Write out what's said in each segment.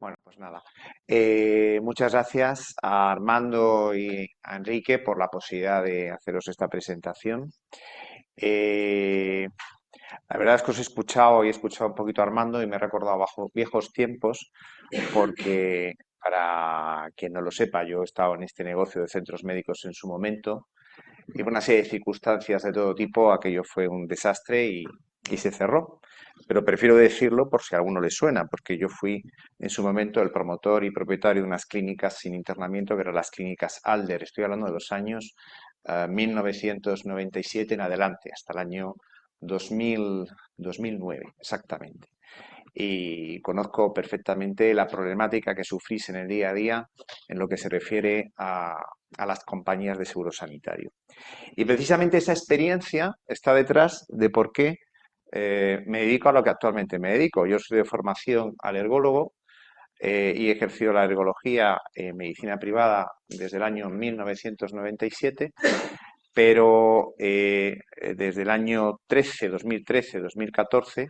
Bueno, pues nada. Muchas gracias a Armando y a Enrique por la posibilidad de haceros esta presentación. Eh, la verdad es que os he escuchado y he escuchado un poquito a Armando y me he recordado bajo viejos tiempos porque, para quien no lo sepa, yo he estado en este negocio de centros médicos en su momento y por una serie de circunstancias de todo tipo, aquello fue un desastre y se cerró. Pero prefiero decirlo por si a alguno le suena, porque yo fui en su momento el promotor y propietario de unas clínicas sin internamiento, que eran las clínicas Alder. Estoy hablando de los años 1997 en adelante, hasta el año 2000, 2009, exactamente. Y conozco perfectamente la problemática que sufrís en el día a día en lo que se refiere a las compañías de seguro sanitario. Y precisamente esa experiencia está detrás de por qué me dedico a lo que actualmente me dedico. Yo soy de formación alergólogo y he ejercido la alergología en medicina privada desde el año 1997, pero desde el año 2013, 2014,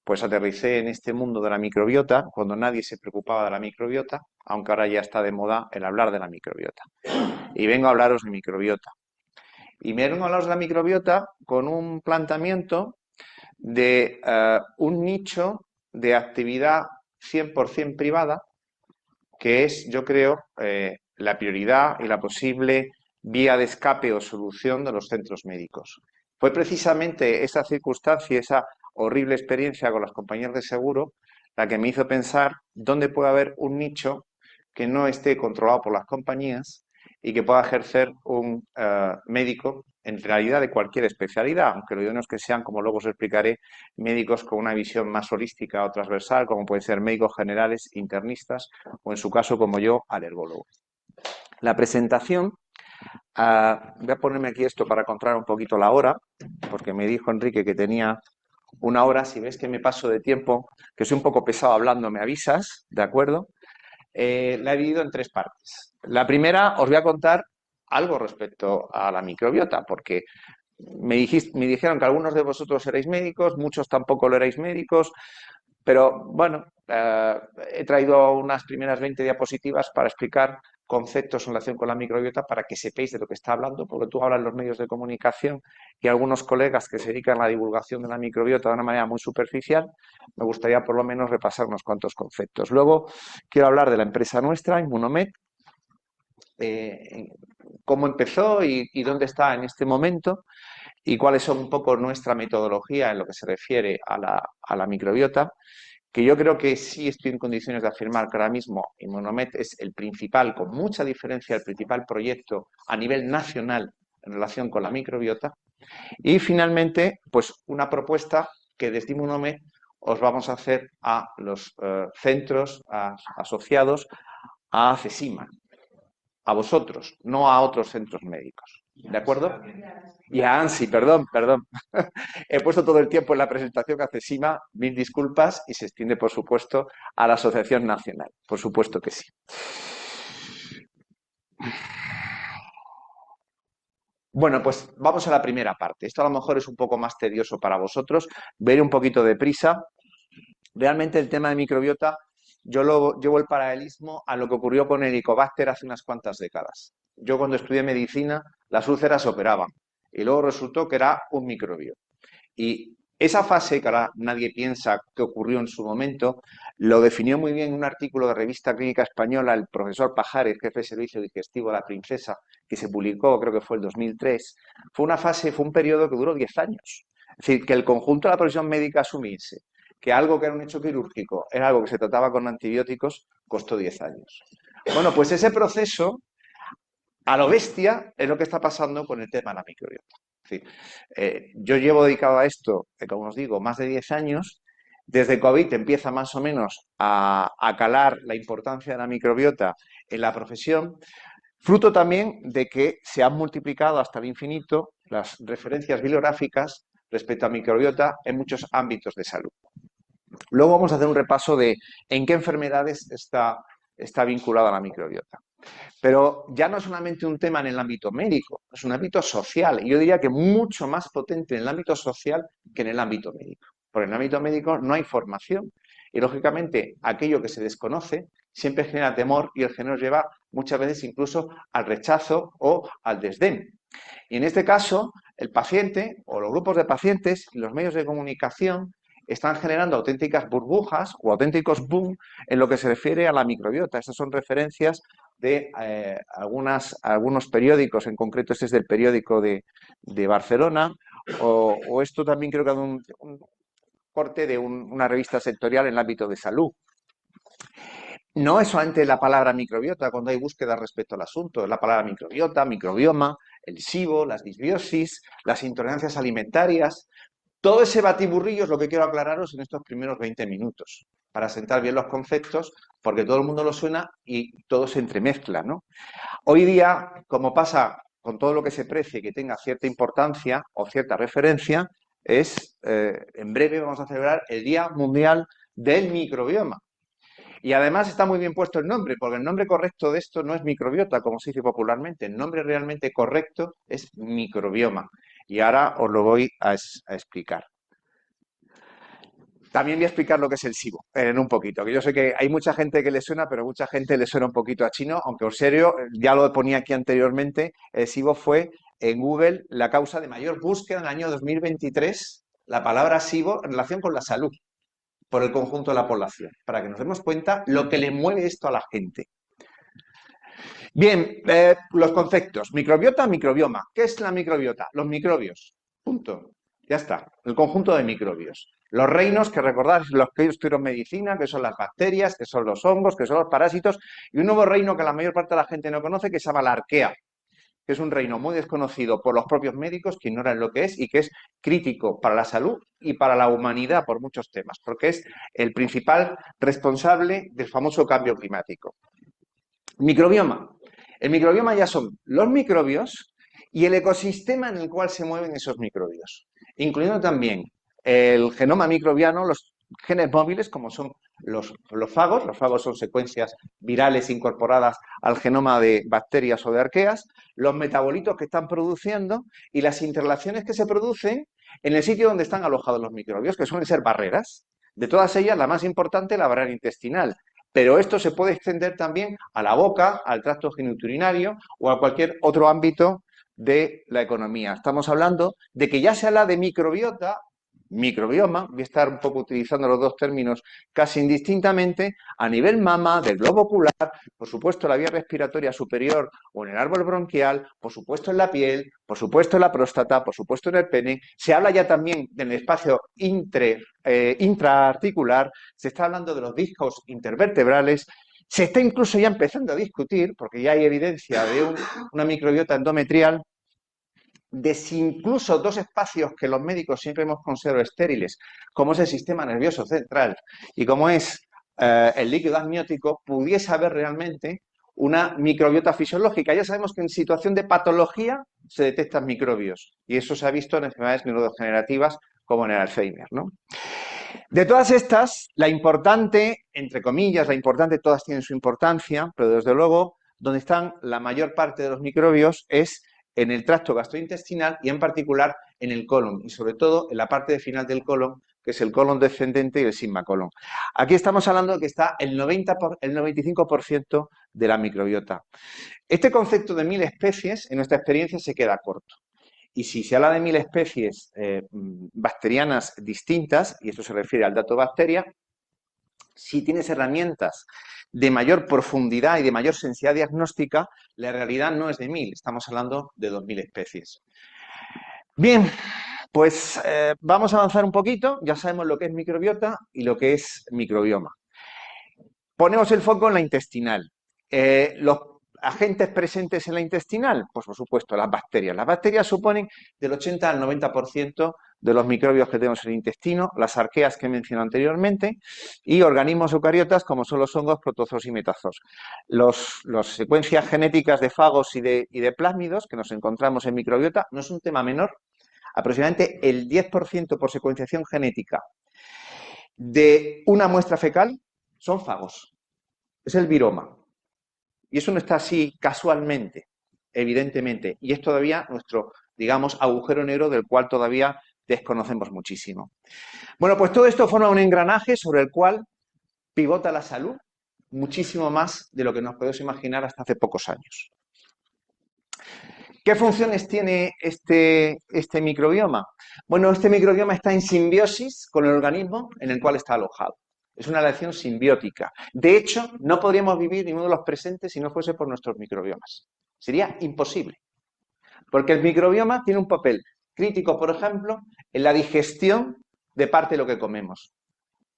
pues aterricé en este mundo de la microbiota cuando nadie se preocupaba de la microbiota, aunque ahora ya está de moda el hablar de la microbiota. Y vengo a hablaros de microbiota. Y me vengo a hablaros de la microbiota con un planteamiento de un nicho de actividad 100% privada, que es, yo creo, la prioridad y la posible vía de escape o solución de los centros médicos. Fue precisamente esa circunstancia, esa horrible experiencia con las compañías de seguro, la que me hizo pensar dónde puede haber un nicho que no esté controlado por las compañías y que pueda ejercer un médico en realidad de cualquier especialidad, aunque lo ideal es que sean, como luego os explicaré, médicos con una visión más holística o transversal, como pueden ser médicos generales, internistas o, en su caso, como yo, alergólogos. La presentación, voy a ponerme aquí esto para controlar un poquito la hora, porque me dijo Enrique que tenía una hora. Si ves que me paso de tiempo, que soy un poco pesado hablando, me avisas, ¿de acuerdo? La he dividido en tres partes. La primera, os voy a contar algo respecto a la microbiota, porque me dijeron que algunos de vosotros erais médicos, muchos tampoco lo erais médicos, pero bueno, he traído unas primeras 20 diapositivas para explicar conceptos en relación con la microbiota para que sepáis de lo que está hablando, porque tú hablas en los medios de comunicación y algunos colegas que se dedican a la divulgación de la microbiota de una manera muy superficial, me gustaría por lo menos repasar unos cuantos conceptos. Luego quiero hablar de la empresa nuestra, Immunomed, cómo empezó y dónde está en este momento y cuáles son un poco nuestra metodología en lo que se refiere a la microbiota, que yo creo que sí estoy en condiciones de afirmar que ahora mismo Immunomed es el principal, con mucha diferencia, el principal proyecto a nivel nacional en relación con la microbiota. Y finalmente, pues una propuesta que desde Immunomed os vamos a hacer a los centros asociados a CESIMA, a vosotros, no a otros centros médicos. ¿De acuerdo? Y a ANSI, perdón. He puesto todo el tiempo en la presentación que hace SIMA, mil disculpas, y se extiende, por supuesto, a la Asociación Nacional. Por supuesto que sí. Bueno, pues vamos a la primera parte. Esto a lo mejor es un poco más tedioso para vosotros. Ver un poquito de prisa. Realmente el tema de microbiota, yo lo llevo el paralelismo a lo que ocurrió con el Helicobacter hace unas cuantas décadas. Yo cuando estudié medicina, las úlceras se operaban y luego resultó que era un microbio. Y esa fase, que ahora nadie piensa que ocurrió en su momento, lo definió muy bien en un artículo de Revista Clínica Española el profesor Pajares, jefe de servicio digestivo de la Princesa, que se publicó, creo que fue el 2003. Fue una fase, fue un periodo que duró 10 años. Es decir, que el conjunto de la profesión médica asumiese que algo que era un hecho quirúrgico era algo que se trataba con antibióticos, costó 10 años. Bueno, pues ese proceso a lo bestia es lo que está pasando con el tema de la microbiota. Es decir, yo llevo dedicado a esto, como os digo, más de 10 años. Desde COVID empieza más o menos a calar la importancia de la microbiota en la profesión, fruto también de que se han multiplicado hasta el infinito las referencias bibliográficas respecto a microbiota en muchos ámbitos de salud. Luego vamos a hacer un repaso de en qué enfermedades está vinculada la microbiota. Pero ya no es solamente un tema en el ámbito médico, es un ámbito social. Y yo diría que mucho más potente en el ámbito social que en el ámbito médico. Porque en el ámbito médico no hay formación. Y, lógicamente, aquello que se desconoce siempre genera temor y el que nos lleva muchas veces incluso al rechazo o al desdén. Y en este caso, el paciente o los grupos de pacientes y los medios de comunicación están generando auténticas burbujas o auténticos boom en lo que se refiere a la microbiota. Estas son referencias de algunos periódicos, en concreto este es del periódico de Barcelona, o esto también creo que es un corte de una revista sectorial en el ámbito de salud. No es solamente la palabra microbiota cuando hay búsqueda respecto al asunto, es la palabra microbiota, microbioma, el SIBO, las disbiosis, las intolerancias alimentarias. Todo ese batiburrillo es lo que quiero aclararos en estos primeros 20 minutos, para sentar bien los conceptos, porque todo el mundo lo suena y todo se entremezcla, ¿no? Hoy día, como pasa con todo lo que se precie que tenga cierta importancia o cierta referencia, en breve vamos a celebrar el Día Mundial del Microbioma. Y además está muy bien puesto el nombre, porque el nombre correcto de esto no es microbiota, como se dice popularmente. El nombre realmente correcto es microbioma. Y ahora os lo voy a explicar. También voy a explicar lo que es el SIBO en un poquito, que yo sé que hay mucha gente que le suena, pero mucha gente le suena un poquito a chino, aunque en serio, ya lo ponía aquí anteriormente, el SIBO fue en Google la causa de mayor búsqueda en el año 2023, la palabra SIBO en relación con la salud por el conjunto de la población, para que nos demos cuenta lo que le mueve esto a la gente. Bien, los conceptos. Microbiota, microbioma. ¿Qué es la microbiota? Los microbios. Punto. Ya está. El conjunto de microbios. Los reinos, que recordad, los que estudiaron medicina, que son las bacterias, que son los hongos, que son los parásitos, y un nuevo reino que la mayor parte de la gente no conoce, que se llama la arquea, que es un reino muy desconocido por los propios médicos, que ignoran lo que es y que es crítico para la salud y para la humanidad por muchos temas, porque es el principal responsable del famoso cambio climático. Microbioma. El microbioma ya son los microbios y el ecosistema en el cual se mueven esos microbios, incluyendo también el genoma microbiano, los genes móviles, como son los fagos. Los fagos son secuencias virales incorporadas al genoma de bacterias o de arqueas, los metabolitos que están produciendo y las interrelaciones que se producen en el sitio donde están alojados los microbios, que suelen ser barreras. De todas ellas, la más importante es la barrera intestinal, pero esto se puede extender también a la boca, al tracto genitourinario o a cualquier otro ámbito de la economía. Estamos hablando de que ya se habla de microbiota, microbioma, voy a estar un poco utilizando los dos términos casi indistintamente, a nivel mama, del globo ocular, por supuesto en la vía respiratoria superior o en el árbol bronquial, por supuesto en la piel, por supuesto en la próstata, por supuesto en el pene. Se habla ya también del espacio intraarticular, se está hablando de los discos intervertebrales. Se está incluso ya empezando a discutir, porque ya hay evidencia de una microbiota endometrial, de si incluso dos espacios que los médicos siempre hemos considerado estériles, como es el sistema nervioso central y como es el líquido amniótico, pudiese haber realmente una microbiota fisiológica. Ya sabemos que en situación de patología se detectan microbios y eso se ha visto en enfermedades neurodegenerativas como en el Alzheimer, ¿no? De todas estas, la importante, entre comillas, la importante, todas tienen su importancia, pero desde luego, donde están la mayor parte de los microbios es en el tracto gastrointestinal y en particular en el colon y sobre todo en la parte final del colon, que es el colon descendente y el sigma colon. Aquí estamos hablando de que está el 95% de la microbiota. Este concepto de 1000 especies en nuestra experiencia se queda corto. Y si se habla de 1000 especies bacterianas distintas, y esto se refiere al dato bacteria, si tienes herramientas de mayor profundidad y de mayor sensibilidad diagnóstica, la realidad no es de 1000, estamos hablando de 2000 especies. Bien, pues vamos a avanzar un poquito, ya sabemos lo que es microbiota y lo que es microbioma. Ponemos el foco en la intestinal. Los agentes presentes en la intestinal, pues por supuesto las bacterias. Las bacterias suponen del 80 al 90% de los microbios que tenemos en el intestino, las arqueas que he mencionado anteriormente, y organismos eucariotas como son los hongos, protozoos y metazoos. Las secuencias genéticas de fagos y de plásmidos que nos encontramos en microbiota no es un tema menor. Aproximadamente el 10% por secuenciación genética de una muestra fecal son fagos. Es el viroma. Y eso no está así casualmente, evidentemente. Y es todavía nuestro, digamos, agujero negro del cual todavía desconocemos muchísimo. Bueno, pues todo esto forma un engranaje sobre el cual pivota la salud muchísimo más de lo que nos podemos imaginar hasta hace pocos años. ¿Qué funciones tiene este microbioma? Bueno, este microbioma está en simbiosis con el organismo en el cual está alojado. Es una relación simbiótica. De hecho, no podríamos vivir ninguno de los presentes si no fuese por nuestros microbiomas. Sería imposible. Porque el microbioma tiene un papel crítico, por ejemplo, en la digestión de parte de lo que comemos.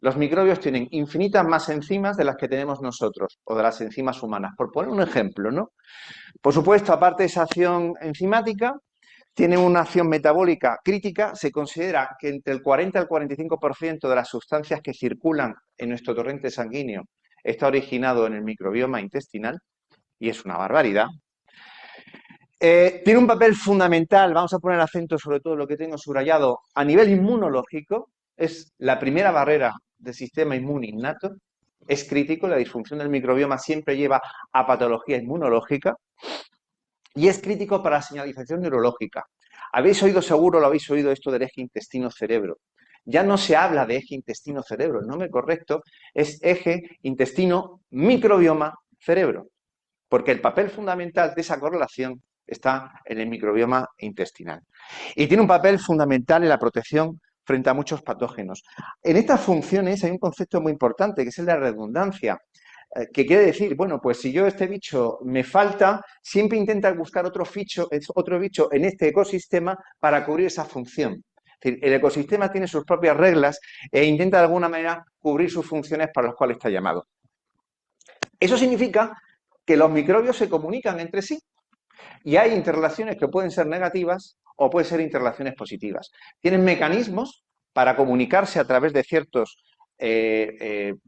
Los microbios tienen infinitas más enzimas de las que tenemos nosotros, o de las enzimas humanas. Por poner un ejemplo, ¿no? Por supuesto, aparte de esa acción enzimática, tiene una acción metabólica crítica. Se considera que entre el 40 y el 45% de las sustancias que circulan en nuestro torrente sanguíneo está originado en el microbioma intestinal, y es una barbaridad. Tiene un papel fundamental, vamos a poner acento sobre todo en lo que tengo subrayado, a nivel inmunológico. Es la primera barrera del sistema inmune innato. Es crítico, la disfunción del microbioma siempre lleva a patología inmunológica. Y es crítico para la señalización neurológica. Habéis oído seguro, lo habéis oído esto del eje intestino-cerebro. Ya no se habla de eje intestino-cerebro, el nombre correcto es eje intestino-microbioma-cerebro, porque el papel fundamental de esa correlación está en el microbioma intestinal. Y tiene un papel fundamental en la protección frente a muchos patógenos. En estas funciones hay un concepto muy importante, que es el de la redundancia. ¿Qué quiere decir? Bueno, pues si yo este bicho me falta, siempre intenta buscar otro bicho en este ecosistema para cubrir esa función. Es decir, el ecosistema tiene sus propias reglas e intenta de alguna manera cubrir sus funciones para las cuales está llamado. Eso significa que los microbios se comunican entre sí y hay interrelaciones que pueden ser negativas o pueden ser interrelaciones positivas. Tienen mecanismos para comunicarse a través de ciertos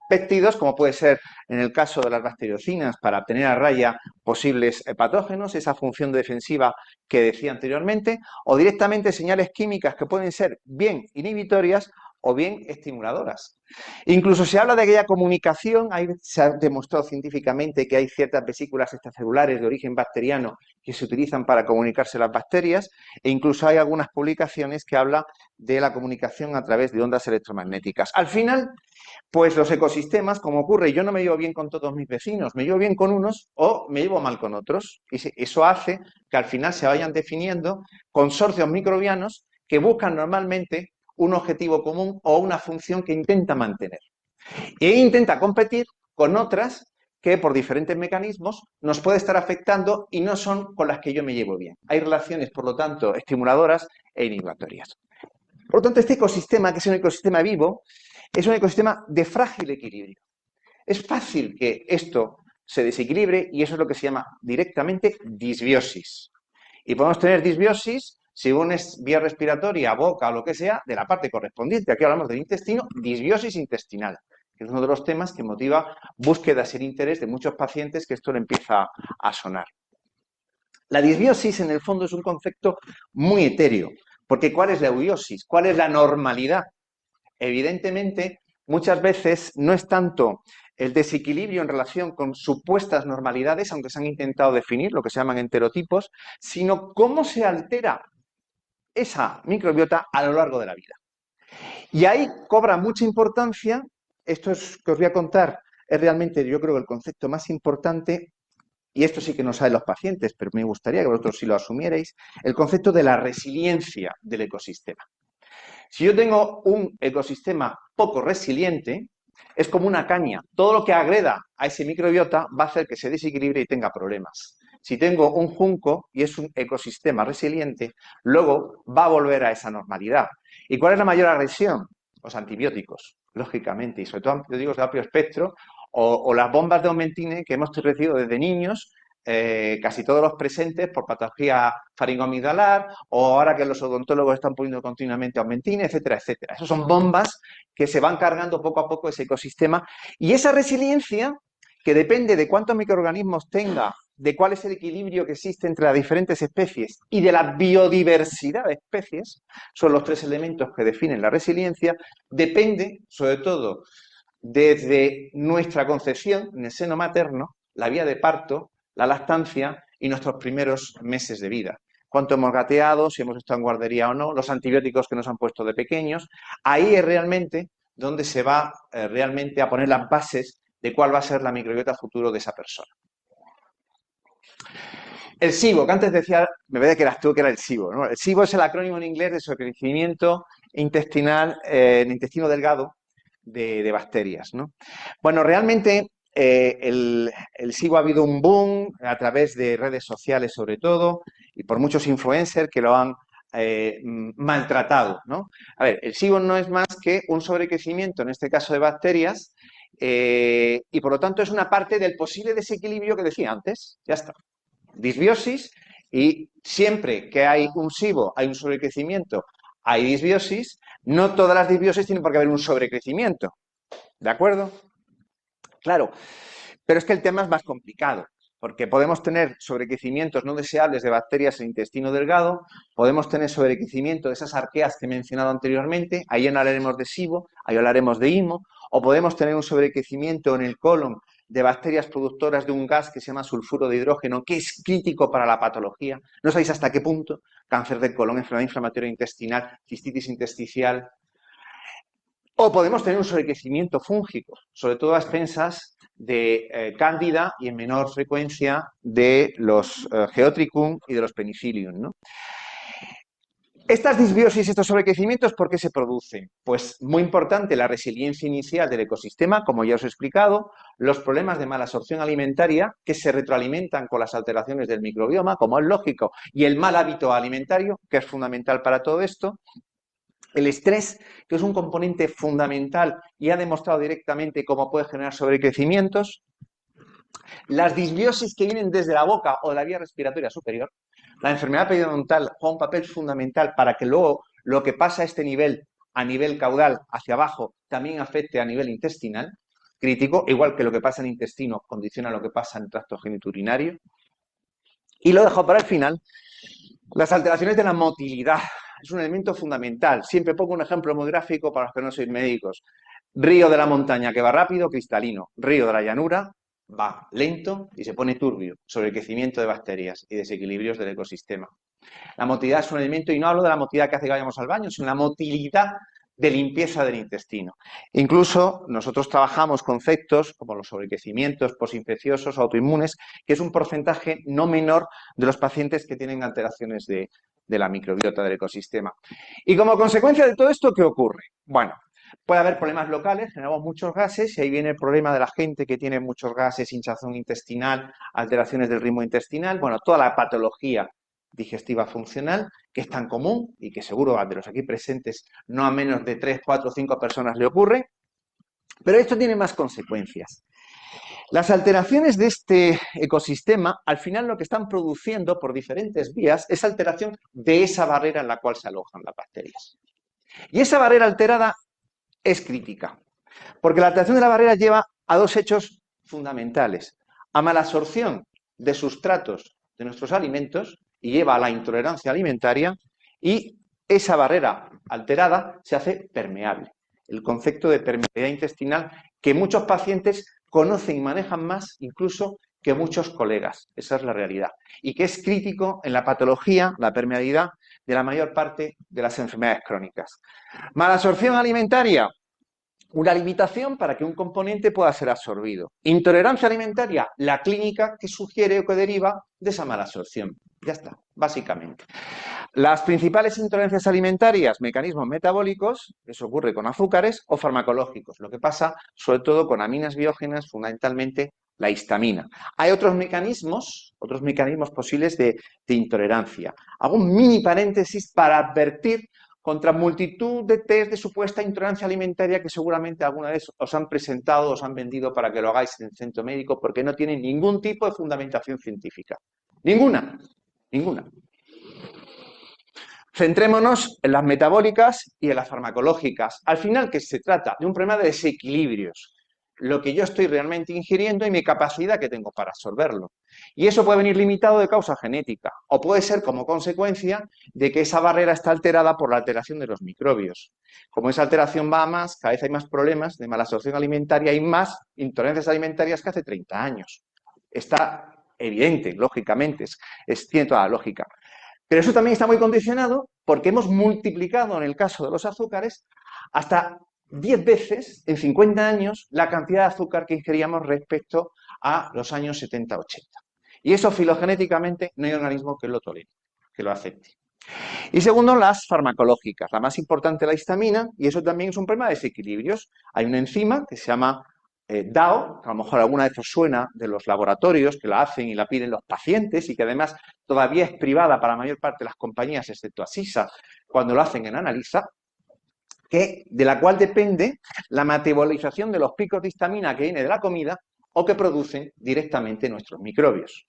péptidos, como puede ser en el caso de las bacteriocinas, para tener a raya posibles patógenos, esa función defensiva que decía anteriormente, o directamente señales químicas que pueden ser bien inhibitorias o bien estimuladoras. Incluso se habla de aquella comunicación, se ha demostrado científicamente que hay ciertas vesículas extracelulares de origen bacteriano que se utilizan para comunicarse las bacterias, e incluso hay algunas publicaciones que hablan de la comunicación a través de ondas electromagnéticas. Al final, pues los ecosistemas, como ocurre, yo no me llevo bien con todos mis vecinos, me llevo bien con unos o me llevo mal con otros. Y eso hace que al final se vayan definiendo consorcios microbianos que buscan normalmente un objetivo común o una función que intenta mantener. E intenta competir con otras que por diferentes mecanismos nos puede estar afectando y no son con las que yo me llevo bien. Hay relaciones, por lo tanto, estimuladoras e inhibitorias. Por lo tanto, este ecosistema, que es un ecosistema vivo, es un ecosistema de frágil equilibrio. Es fácil que esto se desequilibre y eso es lo que se llama directamente disbiosis. Y podemos tener disbiosis según es vía respiratoria, boca o lo que sea, de la parte correspondiente. Aquí hablamos del intestino, disbiosis intestinal, que es uno de los temas que motiva búsquedas y interés de muchos pacientes que esto le empieza a sonar. La disbiosis, en el fondo, es un concepto muy etéreo, porque ¿cuál es la eubiosis? ¿Cuál es la normalidad? Evidentemente, muchas veces no es tanto el desequilibrio en relación con supuestas normalidades, aunque se han intentado definir, lo que se llaman enterotipos, sino cómo se altera esa microbiota a lo largo de la vida. Y ahí cobra mucha importancia, esto es que os voy a contar, es realmente yo creo el concepto más importante, y esto sí que no saben los pacientes, pero me gustaría que vosotros sí lo asumierais, el concepto de la resiliencia del ecosistema. Si yo tengo un ecosistema poco resiliente, es como una caña. Todo lo que agreda a ese microbiota va a hacer que se desequilibre y tenga problemas. Si tengo un junco y es un ecosistema resiliente, luego va a volver a esa normalidad. ¿Y cuál es la mayor agresión? Los antibióticos, lógicamente, y sobre todo antibióticos de amplio espectro o las bombas de Aumentine que hemos recibido desde niños, casi todos los presentes por patología faringoamigdalar, o ahora que los odontólogos están poniendo continuamente Aumentine, etcétera, etcétera. Esas son bombas que se van cargando poco a poco ese ecosistema, y esa resiliencia, que depende de cuántos microorganismos tenga, de cuál es el equilibrio que existe entre las diferentes especies y de la biodiversidad de especies, son los tres elementos que definen la resiliencia, depende sobre todo desde nuestra concepción en el seno materno, la vía de parto, la lactancia y nuestros primeros meses de vida. Cuánto hemos gateado, si hemos estado en guardería o no, los antibióticos que nos han puesto de pequeños. Ahí es realmente donde se va realmente a poner las bases de cuál va a ser la microbiota futuro de esa persona. El SIBO, que antes decía, me parece que eras tú que era el SIBO, ¿no? El SIBO es el acrónimo en inglés de sobrecrecimiento intestinal, en intestino delgado de bacterias, ¿no? Bueno, realmente el SIBO ha habido un boom a través de redes sociales sobre todo y por muchos influencers que lo han maltratado, ¿no? A ver, el SIBO no es más que un sobrecrecimiento, en este caso de bacterias, y por lo tanto es una parte del posible desequilibrio que decía antes, ya está. Disbiosis, y siempre que hay un SIBO, hay un sobrecrecimiento, hay disbiosis. No todas las disbiosis tienen por qué haber un sobrecrecimiento, ¿de acuerdo? Claro, pero es que el tema es más complicado, porque podemos tener sobrecrecimientos no deseables de bacterias en el intestino delgado, podemos tener sobrecrecimiento de esas arqueas que he mencionado anteriormente, ahí hablaremos de SIBO, ahí hablaremos de IMO, o podemos tener un sobrecrecimiento en el colon de bacterias productoras de un gas que se llama sulfuro de hidrógeno, que es crítico para la patología. No sabéis hasta qué punto, cáncer de colon, enfermedad inflamatoria intestinal, cistitis intersticial. O podemos tener un sobrecrecimiento fúngico, sobre todo a expensas de cándida y en menor frecuencia de los geotrichum y de los penicillium, ¿no? Estas disbiosis, estos sobrecrecimientos, ¿por qué se producen? Pues muy importante la resiliencia inicial del ecosistema, como ya os he explicado, los problemas de malabsorción alimentaria que se retroalimentan con las alteraciones del microbioma, como es lógico, y el mal hábito alimentario, que es fundamental para todo esto. El estrés, que es un componente fundamental y ha demostrado directamente cómo puede generar sobrecrecimientos. Las disbiosis que vienen desde la boca o de la vía respiratoria superior. La enfermedad periodontal juega un papel fundamental para que luego lo que pasa a nivel caudal hacia abajo, también afecte a nivel intestinal, crítico, igual que lo que pasa en intestino condiciona lo que pasa en el tracto genitourinario. Y lo dejo para el final, las alteraciones de la motilidad. Es un elemento fundamental. Siempre pongo un ejemplo muy gráfico para los que no sois médicos. Río de la montaña que va rápido, cristalino. Río de la llanura va lento y se pone turbio, sobre el crecimiento de bacterias y desequilibrios del ecosistema. La motilidad es un elemento, y no hablo de la motilidad que hace que vayamos al baño, sino la motilidad de limpieza del intestino. Incluso nosotros trabajamos conceptos como los sobrecrecimientos posinfecciosos, autoinmunes, que es un porcentaje no menor de los pacientes que tienen alteraciones de la microbiota del ecosistema. Y como consecuencia de todo esto, ¿qué ocurre? Bueno, puede haber problemas locales, generamos muchos gases y ahí viene el problema de la gente que tiene muchos gases, hinchazón intestinal, alteraciones del ritmo intestinal, bueno, toda la patología digestiva funcional, que es tan común y que seguro a de los aquí presentes no a menos de 3, 4, 5 personas le ocurre, pero esto tiene más consecuencias. Las alteraciones de este ecosistema, al final lo que están produciendo por diferentes vías es alteración de esa barrera en la cual se alojan las bacterias. Y esa barrera alterada es crítica, porque la alteración de la barrera lleva a dos hechos fundamentales: a malabsorción de sustratos de nuestros alimentos y lleva a la intolerancia alimentaria, y esa barrera alterada se hace permeable. El concepto de permeabilidad intestinal que muchos pacientes conocen y manejan más incluso que muchos colegas. Esa es la realidad. Y que es crítico en la patología, la permeabilidad de la mayor parte de las enfermedades crónicas. Malabsorción alimentaria. Una limitación para que un componente pueda ser absorbido. Intolerancia alimentaria, la clínica que sugiere o que deriva de esa mala absorción. Ya está, básicamente. Las principales intolerancias alimentarias, mecanismos metabólicos, eso ocurre con azúcares, o farmacológicos, lo que pasa sobre todo con aminas biógenas, fundamentalmente la histamina. Hay otros mecanismos posibles de intolerancia. Hago un mini paréntesis para advertir contra multitud de test de supuesta intolerancia alimentaria que seguramente alguna vez os han presentado, os han vendido para que lo hagáis en el centro médico, porque no tienen ningún tipo de fundamentación científica. Ninguna. Centrémonos en las metabólicas y en las farmacológicas. Al final, que se trata de un problema de desequilibrios. Lo que yo estoy realmente ingiriendo y mi capacidad que tengo para absorberlo. Y eso puede venir limitado de causa genética, o puede ser como consecuencia de que esa barrera está alterada por la alteración de los microbios. Como esa alteración va a más, cada vez hay más problemas de malabsorción alimentaria y más intolerancias alimentarias que hace 30 años. Está evidente, lógicamente, tiene toda la lógica. Pero eso también está muy condicionado porque hemos multiplicado, en el caso de los azúcares, hasta 10 veces en 50 años la cantidad de azúcar que ingeríamos respecto a los años 70-80. Y eso filogenéticamente no hay organismo que lo tolere, que lo acepte. Y segundo, las farmacológicas. La más importante, la histamina, y eso también es un problema de desequilibrios. Hay una enzima que se llama DAO, que a lo mejor alguna vez os suena, de los laboratorios que la hacen y la piden los pacientes y que además todavía es privada para la mayor parte de las compañías, excepto Asisa, cuando lo hacen en Analisa, de la cual depende la metabolización de los picos de histamina que viene de la comida o que producen directamente nuestros microbios.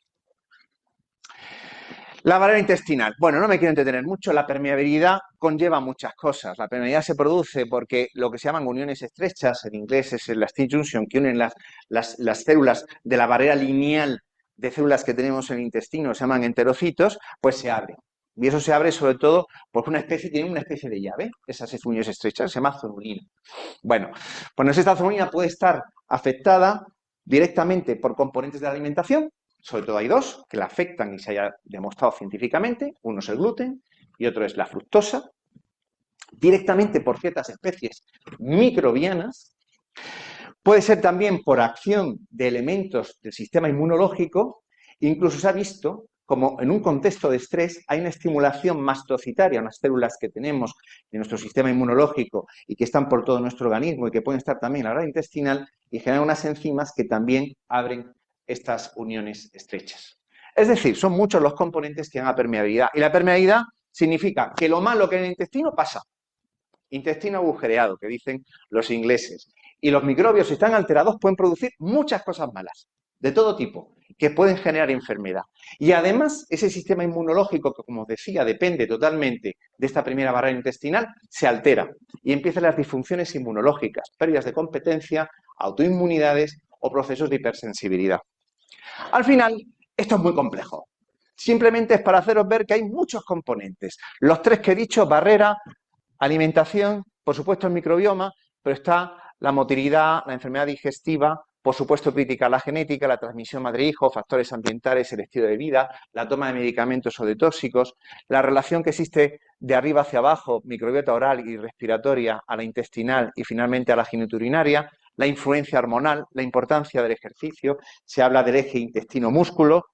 La barrera intestinal. Bueno, no me quiero entretener mucho. La permeabilidad conlleva muchas cosas. La permeabilidad se produce porque lo que se llaman uniones estrechas, en inglés es la stitch junction, que unen las células de la barrera lineal de células que tenemos en el intestino, se llaman enterocitos, pues se abre. Y eso se abre sobre todo porque tiene una especie de llave, esas uniones estrechas, se llama zonulina. Bueno, pues esta zonulina puede estar afectada directamente por componentes de la alimentación. Sobre todo hay dos que la afectan y se haya demostrado científicamente. Uno es el gluten y otro es la fructosa. Directamente por ciertas especies microbianas. Puede ser también por acción de elementos del sistema inmunológico. Incluso se ha visto como en un contexto de estrés hay una estimulación mastocitaria, unas células que tenemos en nuestro sistema inmunológico y que están por todo nuestro organismo y que pueden estar también en la barrera intestinal y generan unas enzimas que también abren estas uniones estrechas. Es decir, son muchos los componentes que dan a permeabilidad. Y la permeabilidad significa que lo malo que hay en el intestino pasa. Intestino agujereado, que dicen los ingleses. Y los microbios, si están alterados, pueden producir muchas cosas malas, de todo tipo, que pueden generar enfermedad. Y además, ese sistema inmunológico, que como os decía, depende totalmente de esta primera barrera intestinal, se altera. Y empiezan las disfunciones inmunológicas, pérdidas de competencia, autoinmunidades o procesos de hipersensibilidad. Al final, esto es muy complejo. Simplemente es para haceros ver que hay muchos componentes. Los tres que he dicho, barrera, alimentación, por supuesto el microbioma, pero está la motilidad, la enfermedad digestiva, por supuesto crítica a la genética, la transmisión madre-hijo, factores ambientales, el estilo de vida, la toma de medicamentos o de tóxicos, la relación que existe de arriba hacia abajo, microbiota oral y respiratoria, a la intestinal y finalmente a la genitourinaria, la influencia hormonal, la importancia del ejercicio, se habla del eje intestino-músculo,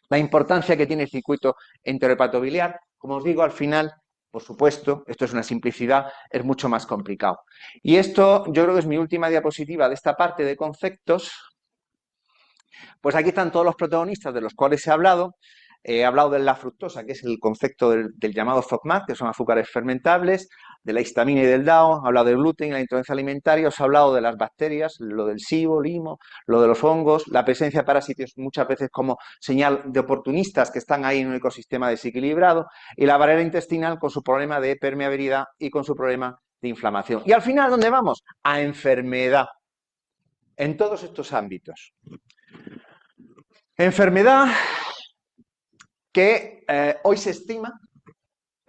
la importancia que tiene el circuito enterohepatobiliar. Como os digo, al final, por supuesto, esto es una simplicidad, es mucho más complicado. Y esto yo creo que es mi última diapositiva de esta parte de conceptos. Pues aquí están todos los protagonistas de los cuales he hablado. He hablado de la fructosa, que es el concepto del llamado FODMAP, que son azúcares fermentables, de la histamina y del DAO, he hablado del gluten y la intolerancia alimentaria, os he hablado de las bacterias, lo del SIBO, LIMO, lo de los hongos, la presencia de parásitos muchas veces como señal de oportunistas que están ahí en un ecosistema desequilibrado, y la barrera intestinal con su problema de permeabilidad y con su problema de inflamación. Y al final, ¿dónde vamos? A enfermedad, en todos estos ámbitos. Enfermedad que hoy se estima,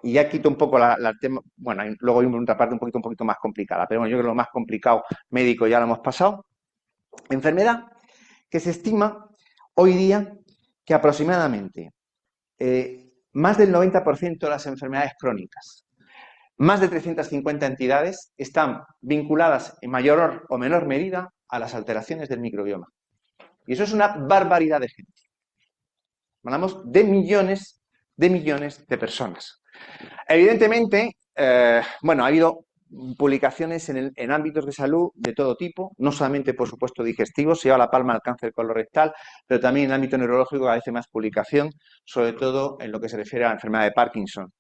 y ya quito un poco el tema, bueno, luego hay una parte un poquito más complicada, pero bueno, yo creo que lo más complicado médico ya lo hemos pasado. Enfermedad que se estima hoy día que aproximadamente más del 90% de las enfermedades crónicas, más de 350 entidades, están vinculadas en mayor o menor medida a las alteraciones del microbioma. Y eso es una barbaridad de gente. Hablamos de millones de personas. Evidentemente, bueno, ha habido publicaciones en ámbitos de salud de todo tipo, no solamente, por supuesto, digestivos, se lleva la palma al cáncer colorectal, pero también en el ámbito neurológico cada vez hay más publicación, sobre todo en lo que se refiere a la enfermedad de Parkinson.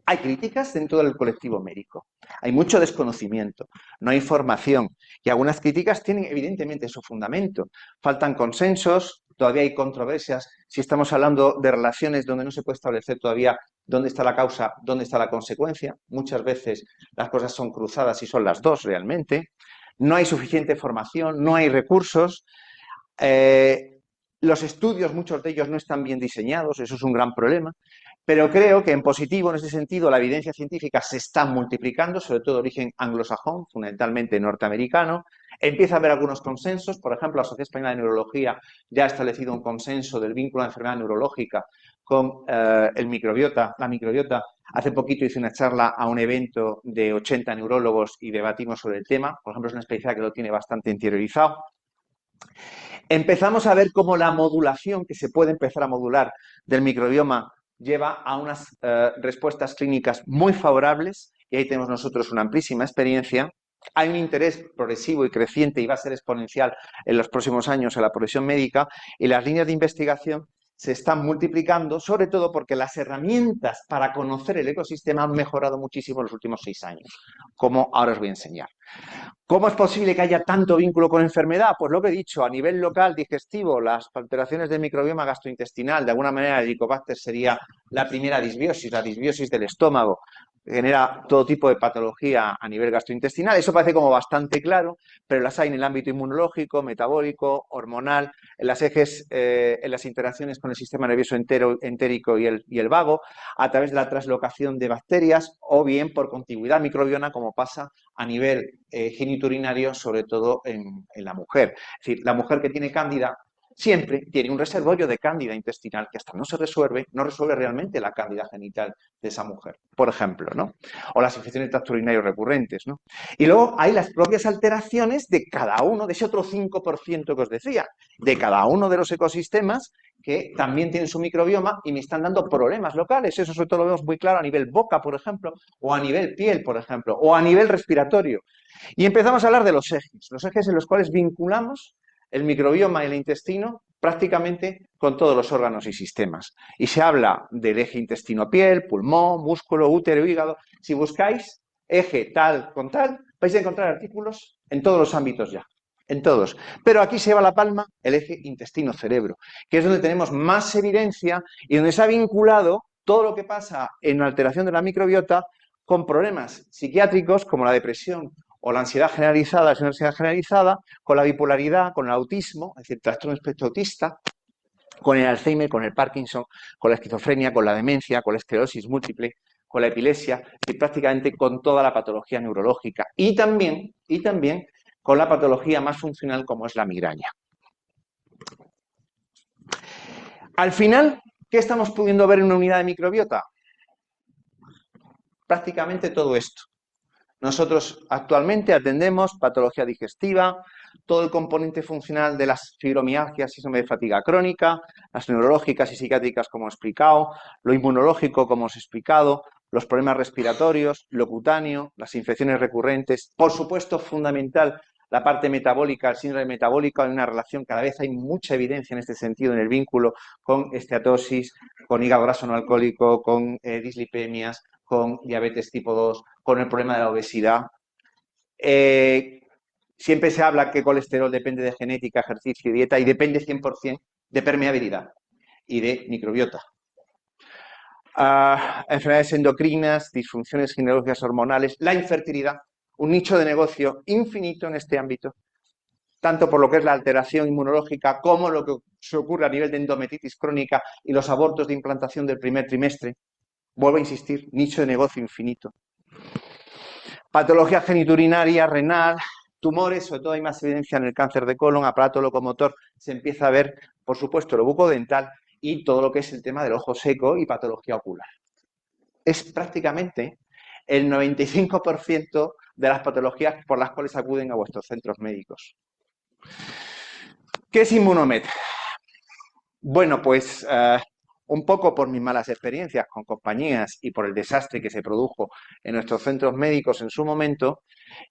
Hay críticas dentro del colectivo médico, hay mucho desconocimiento, no hay información y algunas críticas tienen evidentemente su fundamento. Faltan consensos, todavía hay controversias, si estamos hablando de relaciones donde no se puede establecer todavía dónde está la causa, dónde está la consecuencia. Muchas veces las cosas son cruzadas y son las dos realmente. No hay suficiente formación, no hay recursos. Los estudios, muchos de ellos no están bien diseñados, eso es un gran problema. Pero creo que en positivo, en ese sentido, la evidencia científica se está multiplicando, sobre todo de origen anglosajón, fundamentalmente norteamericano. Empieza a haber algunos consensos, por ejemplo, la Sociedad Española de Neurología ya ha establecido un consenso del vínculo a la enfermedad neurológica con la microbiota Hace poquito hice una charla a un evento de 80 neurólogos y debatimos sobre el tema. Por ejemplo, es una especialidad que lo tiene bastante interiorizado. Empezamos a ver cómo la modulación que se puede empezar a modular del microbioma lleva a unas respuestas clínicas muy favorables, y ahí tenemos nosotros una amplísima experiencia. Hay un interés progresivo y creciente, y va a ser exponencial en los próximos años, en la profesión médica, y las líneas de investigación se están multiplicando, sobre todo porque las herramientas para conocer el ecosistema han mejorado muchísimo en los últimos 6 años, como ahora os voy a enseñar. ¿Cómo es posible que haya tanto vínculo con enfermedad? Pues lo que he dicho, a nivel local digestivo, las alteraciones del microbioma gastrointestinal, de alguna manera el Helicobacter sería la primera disbiosis, la disbiosis del estómago, genera todo tipo de patología a nivel gastrointestinal. Eso parece como bastante claro, pero las hay en el ámbito inmunológico, metabólico, hormonal, en las ejes, en las interacciones con el sistema nervioso entérico y el vago, a través de la translocación de bacterias o bien por contigüidad microbiana, como pasa a nivel geniturinario, sobre todo en la mujer. Es decir, la mujer que tiene cándida siempre tiene un reservorio de cándida intestinal que hasta no se resuelve, no resuelve realmente la cándida genital de esa mujer, por ejemplo, ¿no? O las infecciones de tracto urinario recurrentes, ¿no? Y luego hay las propias alteraciones de cada uno, de ese otro 5% que os decía, de cada uno de los ecosistemas que también tienen su microbioma y me están dando problemas locales. Eso sobre todo lo vemos muy claro a nivel boca, por ejemplo, o a nivel piel, por ejemplo, o a nivel respiratorio. Y empezamos a hablar de los ejes en los cuales vinculamos el microbioma y el intestino prácticamente con todos los órganos y sistemas. Y se habla del eje intestino-piel, pulmón, músculo, útero, hígado. Si buscáis eje tal con tal, vais a encontrar artículos en todos los ámbitos ya, en todos. Pero aquí se va la palma el eje intestino-cerebro, que es donde tenemos más evidencia y donde se ha vinculado todo lo que pasa en la alteración de la microbiota con problemas psiquiátricos como la depresión o la ansiedad generalizada, con la bipolaridad, con el autismo, es decir, trastorno espectro autista, con el Alzheimer, con el Parkinson, con la esquizofrenia, con la demencia, con la esclerosis múltiple, con la epilepsia, y prácticamente con toda la patología neurológica y también con la patología más funcional como es la migraña. Al final, ¿qué estamos pudiendo ver en una unidad de microbiota? Prácticamente todo esto. Nosotros actualmente atendemos patología digestiva, todo el componente funcional de las fibromialgias, síndrome de fatiga crónica, las neurológicas y psiquiátricas como he explicado, lo inmunológico como os he explicado, los problemas respiratorios, lo cutáneo, las infecciones recurrentes, por supuesto fundamental la parte metabólica, el síndrome metabólico. Hay una relación, cada vez hay mucha evidencia en este sentido en el vínculo con esteatosis, con hígado graso no alcohólico, con dislipemias, con diabetes tipo 2, con el problema de la obesidad. Siempre se habla que colesterol depende de genética, ejercicio y dieta, y depende 100% de permeabilidad y de microbiota. Enfermedades endocrinas, disfunciones ginecológicas hormonales, la infertilidad, un nicho de negocio infinito en este ámbito, tanto por lo que es la alteración inmunológica como lo que se ocurre a nivel de endometritis crónica y los abortos de implantación del primer trimestre. Vuelvo a insistir, nicho de negocio infinito. Patología geniturinaria, renal, tumores, sobre todo hay más evidencia en el cáncer de colon, aparato locomotor, se empieza a ver, por supuesto, lo bucodental y todo lo que es el tema del ojo seco y patología ocular. Es prácticamente el 95% de las patologías por las cuales acuden a vuestros centros médicos. ¿Qué es Immunomed? Bueno, pues un poco por mis malas experiencias con compañías y por el desastre que se produjo en nuestros centros médicos en su momento,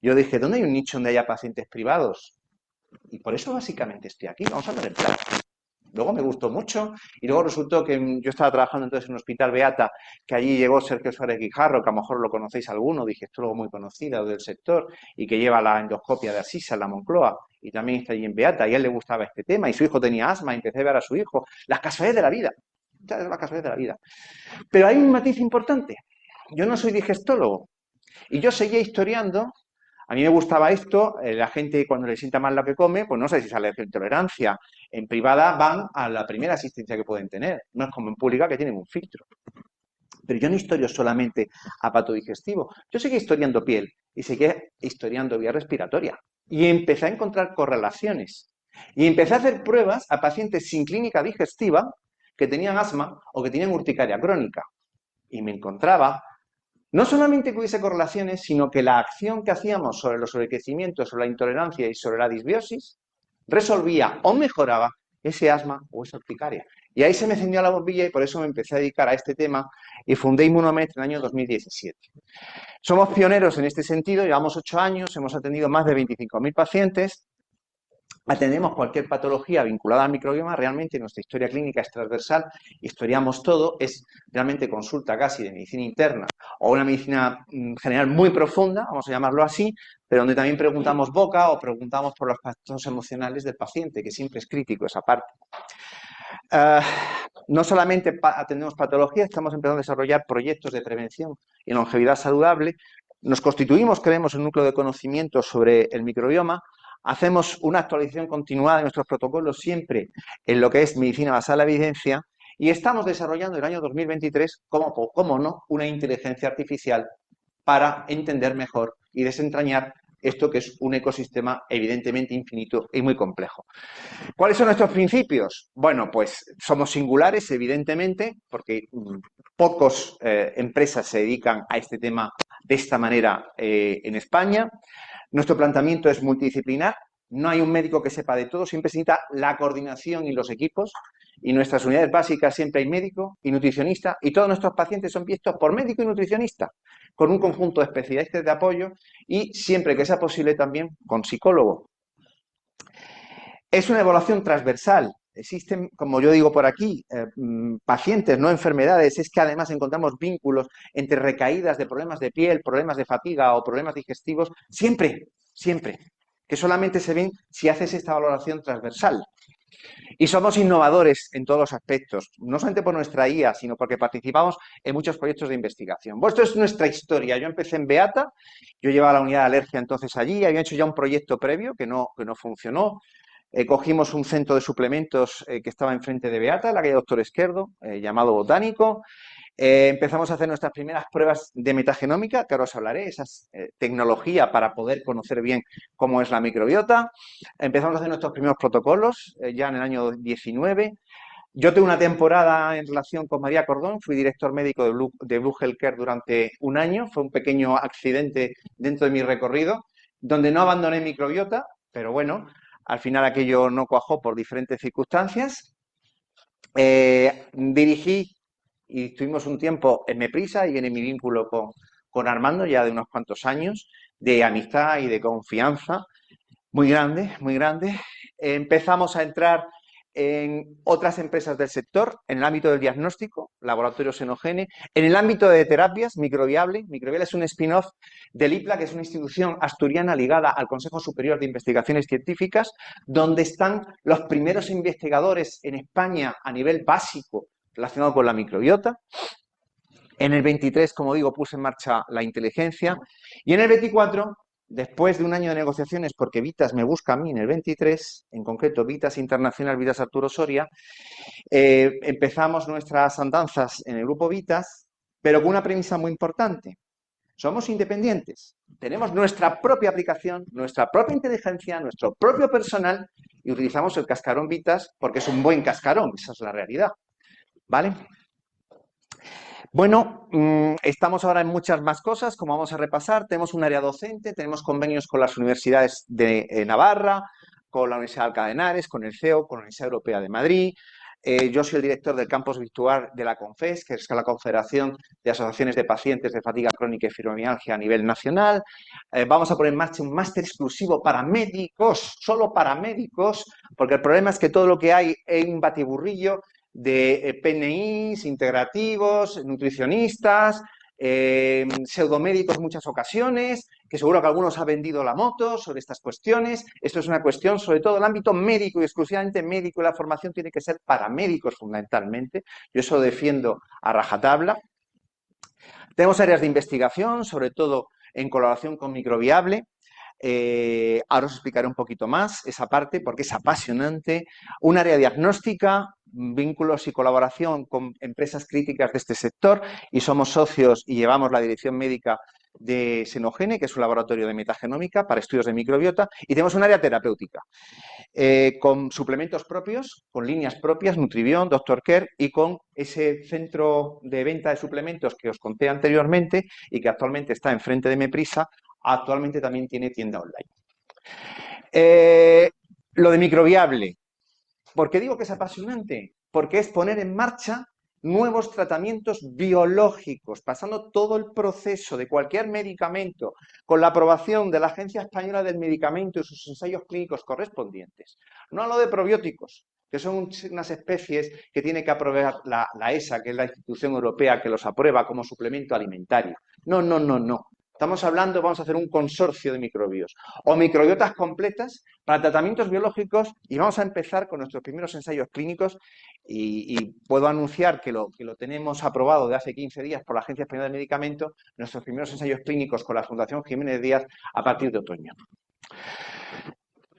yo dije, ¿dónde hay un nicho donde haya pacientes privados? Y por eso básicamente estoy aquí, vamos a hablar en plan. Luego me gustó mucho y luego resultó que yo estaba trabajando entonces en un hospital Beata, que allí llegó Sergio Suárez Guijarro, que a lo mejor lo conocéis alguno, digestólogo muy conocido del sector y que lleva la endoscopia de Asisa en la Moncloa y también está allí en Beata, y a él le gustaba este tema y su hijo tenía asma y empecé a ver a su hijo. Las casualidades de la vida, las casualidades de la vida. Pero hay un matiz importante. Yo no soy digestólogo y yo seguía historiando. A mí me gustaba esto, la gente cuando le sienta mal lo que come, pues no sé si sale de intolerancia. En privada van a la primera asistencia que pueden tener, no es como en pública que tienen un filtro. Pero yo no historio solamente aparato digestivo, yo seguía historiando piel y seguía historiando vía respiratoria. Y empecé a encontrar correlaciones. Y empecé a hacer pruebas a pacientes sin clínica digestiva que tenían asma o que tenían urticaria crónica. Y me encontraba No solamente que hubiese correlaciones, sino que la acción que hacíamos sobre los sobrecrecimientos, sobre la intolerancia y sobre la disbiosis resolvía o mejoraba ese asma o esa urticaria. Y ahí se me encendió la bombilla y por eso me empecé a dedicar a este tema y fundé Inmunomed en el año 2017. Somos pioneros en este sentido, llevamos 8 años, hemos atendido más de 25.000 pacientes, atendemos cualquier patología vinculada al microbioma, realmente nuestra historia clínica es transversal, historiamos todo, es realmente consulta casi de medicina interna o una medicina general muy profunda, vamos a llamarlo así, pero donde también preguntamos boca o preguntamos por los aspectos emocionales del paciente, que siempre es crítico esa parte. No solamente atendemos patologías, estamos empezando a desarrollar proyectos de prevención y longevidad saludable. Nos constituimos, creemos, un núcleo de conocimiento sobre el microbioma. Hacemos una actualización continuada de nuestros protocolos siempre en lo que es medicina basada en la evidencia y estamos desarrollando en el año 2023, como no, una inteligencia artificial para entender mejor y desentrañar esto que es un ecosistema evidentemente infinito y muy complejo. ¿Cuáles son nuestros principios? Bueno, pues somos singulares, evidentemente, porque pocas empresas se dedican a este tema de esta manera en España. Nuestro planteamiento es multidisciplinar. No hay un médico que sepa de todo, siempre se necesita la coordinación y los equipos. Y en nuestras unidades básicas siempre hay médico y nutricionista y todos nuestros pacientes son vistos por médico y nutricionista, con un conjunto de especialistas de apoyo y siempre que sea posible también con psicólogo. Es una evaluación transversal. Existen, como yo digo por aquí, pacientes, no enfermedades. Es que además encontramos vínculos entre recaídas de problemas de piel, problemas de fatiga o problemas digestivos. Siempre, siempre. Que solamente se ven si haces esta valoración transversal. Y somos innovadores en todos los aspectos, no solamente por nuestra IA, sino porque participamos en muchos proyectos de investigación. Bueno, esto es nuestra historia. Yo empecé en Beata, yo llevaba la unidad de alergia entonces allí, había hecho ya un proyecto previo que no funcionó. Cogimos un centro de suplementos que estaba enfrente de Beata, en la calle Doctor Esquerdo, llamado Botánico. Empezamos a hacer nuestras primeras pruebas de metagenómica, que ahora os hablaré, esa tecnología para poder conocer bien cómo es la microbiota. Empezamos a hacer nuestros primeros protocolos ya en el año 19. Yo tuve una temporada en relación con María Cordón, fui director médico de Blue Health Care durante un año. Fue un pequeño accidente dentro de mi recorrido, donde no abandoné microbiota, pero bueno, al final aquello no cuajó por diferentes circunstancias. Dirigí y estuvimos un tiempo en Meprisa y viene mi vínculo con Armando ya de unos cuantos años, de amistad y de confianza, muy grande, muy grande. Empezamos a entrar en otras empresas del sector, en el ámbito del diagnóstico, Laboratorio Xenogene, en el ámbito de terapias, Microviable. Microviable es un spin-off del IPLA, que es una institución asturiana ligada al Consejo Superior de Investigaciones Científicas, donde están los primeros investigadores en España a nivel básico relacionado con la microbiota. En el 23, como digo, puse en marcha la inteligencia y en el 24, después de un año de negociaciones, porque Vitas me busca a mí en el 23, en concreto Vitas Internacional, Vitas Arturo Soria, empezamos nuestras andanzas en el grupo Vitas, pero con una premisa muy importante. Somos independientes, tenemos nuestra propia aplicación, nuestra propia inteligencia, nuestro propio personal y utilizamos el cascarón Vitas porque es un buen cascarón, esa es la realidad. ¿Vale? Bueno, estamos ahora en muchas más cosas, como vamos a repasar. Tenemos un área docente, tenemos convenios con las universidades de Navarra, con la Universidad de Alcalá de Henares, con el CEO, con la Universidad Europea de Madrid. Yo soy el director del campus virtual de la CONFES, que es la Confederación de Asociaciones de Pacientes de Fatiga Crónica y Fibromialgia a nivel nacional. Vamos a poner en marcha un máster exclusivo para médicos, solo para médicos, porque el problema es que todo lo que hay es un batiburrillo de PNIs, integrativos, nutricionistas, pseudomédicos en muchas ocasiones, que seguro que algunos han vendido la moto sobre estas cuestiones. Esto es una cuestión sobre todo el ámbito médico y exclusivamente médico, y la formación tiene que ser para médicos fundamentalmente. Yo eso lo defiendo a rajatabla. Tenemos áreas de investigación, sobre todo en colaboración con Microviable. Ahora os explicaré un poquito más esa parte porque es apasionante. Un área diagnóstica, vínculos y colaboración con empresas críticas de este sector y somos socios y llevamos la dirección médica de Xenogene, que es un laboratorio de metagenómica para estudios de microbiota, y tenemos un área terapéutica, con suplementos propios, con líneas propias, Nutribión, Dr. Care, y con ese centro de venta de suplementos que os conté anteriormente y que actualmente está enfrente de Meprisa, actualmente también tiene tienda online. Lo de microbiable, ¿por qué digo que es apasionante? Porque es poner en marcha nuevos tratamientos biológicos, pasando todo el proceso de cualquier medicamento con la aprobación de la Agencia Española del Medicamento y sus ensayos clínicos correspondientes. No hablo de probióticos, que son unas especies que tiene que aprobar la ESA, que es la institución europea que los aprueba como suplemento alimentario. No, no, no, no. Estamos hablando, vamos a hacer un consorcio de microbios o microbiotas completas para tratamientos biológicos, y vamos a empezar con nuestros primeros ensayos clínicos y puedo anunciar que lo tenemos aprobado de hace 15 días por la Agencia Española del Medicamento, nuestros primeros ensayos clínicos con la Fundación Jiménez Díaz a partir de otoño.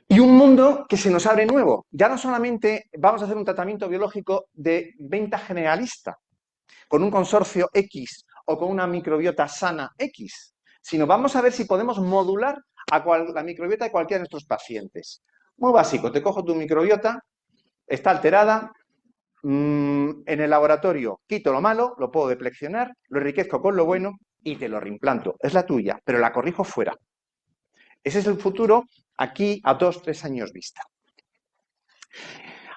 Y un mundo que se nos abre nuevo. Ya no solamente vamos a hacer un tratamiento biológico de venta generalista, con un consorcio X o con una microbiota sana X, sino vamos a ver si podemos modular la microbiota de cualquiera de nuestros pacientes. Muy básico, te cojo tu microbiota, está alterada, en el laboratorio quito lo malo, lo puedo depleccionar, lo enriquezco con lo bueno y te lo reimplanto. Es la tuya, pero la corrijo fuera. Ese es el futuro aquí a 2-3 años vista.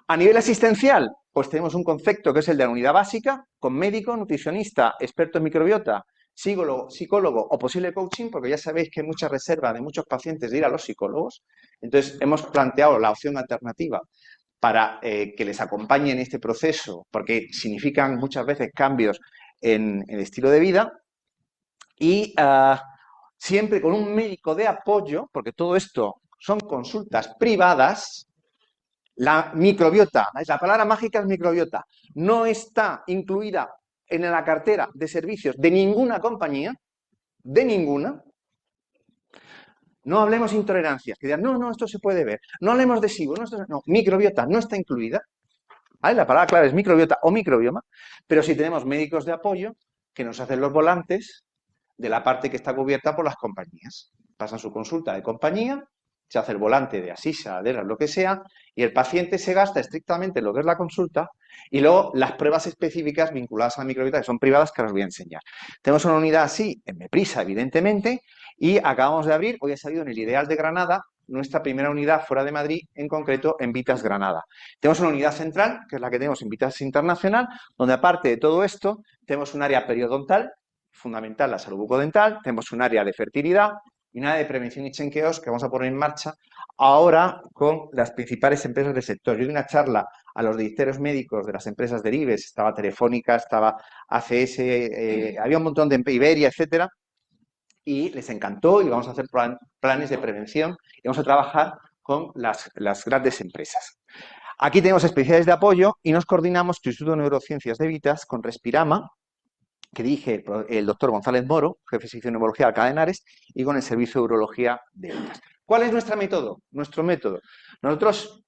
A nivel asistencial, pues tenemos un concepto que es el de la unidad básica, con médico, nutricionista, experto en microbiota, psicólogo o posible coaching, porque ya sabéis que hay mucha reserva de muchos pacientes de ir a los psicólogos. Entonces, hemos planteado la opción alternativa para que les acompañe en este proceso, porque significan muchas veces cambios en el estilo de vida, y siempre con un médico de apoyo, porque todo esto son consultas privadas. La microbiota, la palabra mágica es microbiota, no está incluida en la cartera de servicios de ninguna compañía, de ninguna. No hablemos de intolerancias, que digan, no, no, esto se puede ver. No hablemos de SIBO, no, microbiota no está incluida. ¿Vale? La palabra clave es microbiota o microbioma, pero sí tenemos médicos de apoyo que nos hacen los volantes de la parte que está cubierta por las compañías. Pasan su consulta de compañía, se hace el volante de Asisa, de lo que sea, y el paciente se gasta estrictamente lo que es la consulta y luego las pruebas específicas vinculadas a la microbiota, que son privadas, que os voy a enseñar. Tenemos una unidad así en Meprisa, evidentemente, y acabamos de abrir, hoy ha salido en el Ideal de Granada, nuestra primera unidad fuera de Madrid, en concreto en Vitas Granada. Tenemos una unidad central, que es la que tenemos en Vitas Internacional, donde aparte de todo esto, tenemos un área periodontal, fundamental la salud bucodental, tenemos un área de fertilidad y un área de prevención y chequeos que vamos a poner en marcha ahora con las principales empresas del sector. Yo di una charla a los directores médicos de las empresas del IBEX, estaba Telefónica, estaba ACS, había un montón de Iberia, etcétera, y les encantó, y vamos a hacer planes de prevención y vamos a trabajar con las grandes empresas. Aquí tenemos especiales de apoyo y nos coordinamos con el Instituto de Neurociencias de Vitas con Respirama, que dirige el doctor González Moro, jefe de sección de neumología de Alcalá de Henares, y con el servicio de urología de Vitas. ¿Cuál es nuestro método? Nosotros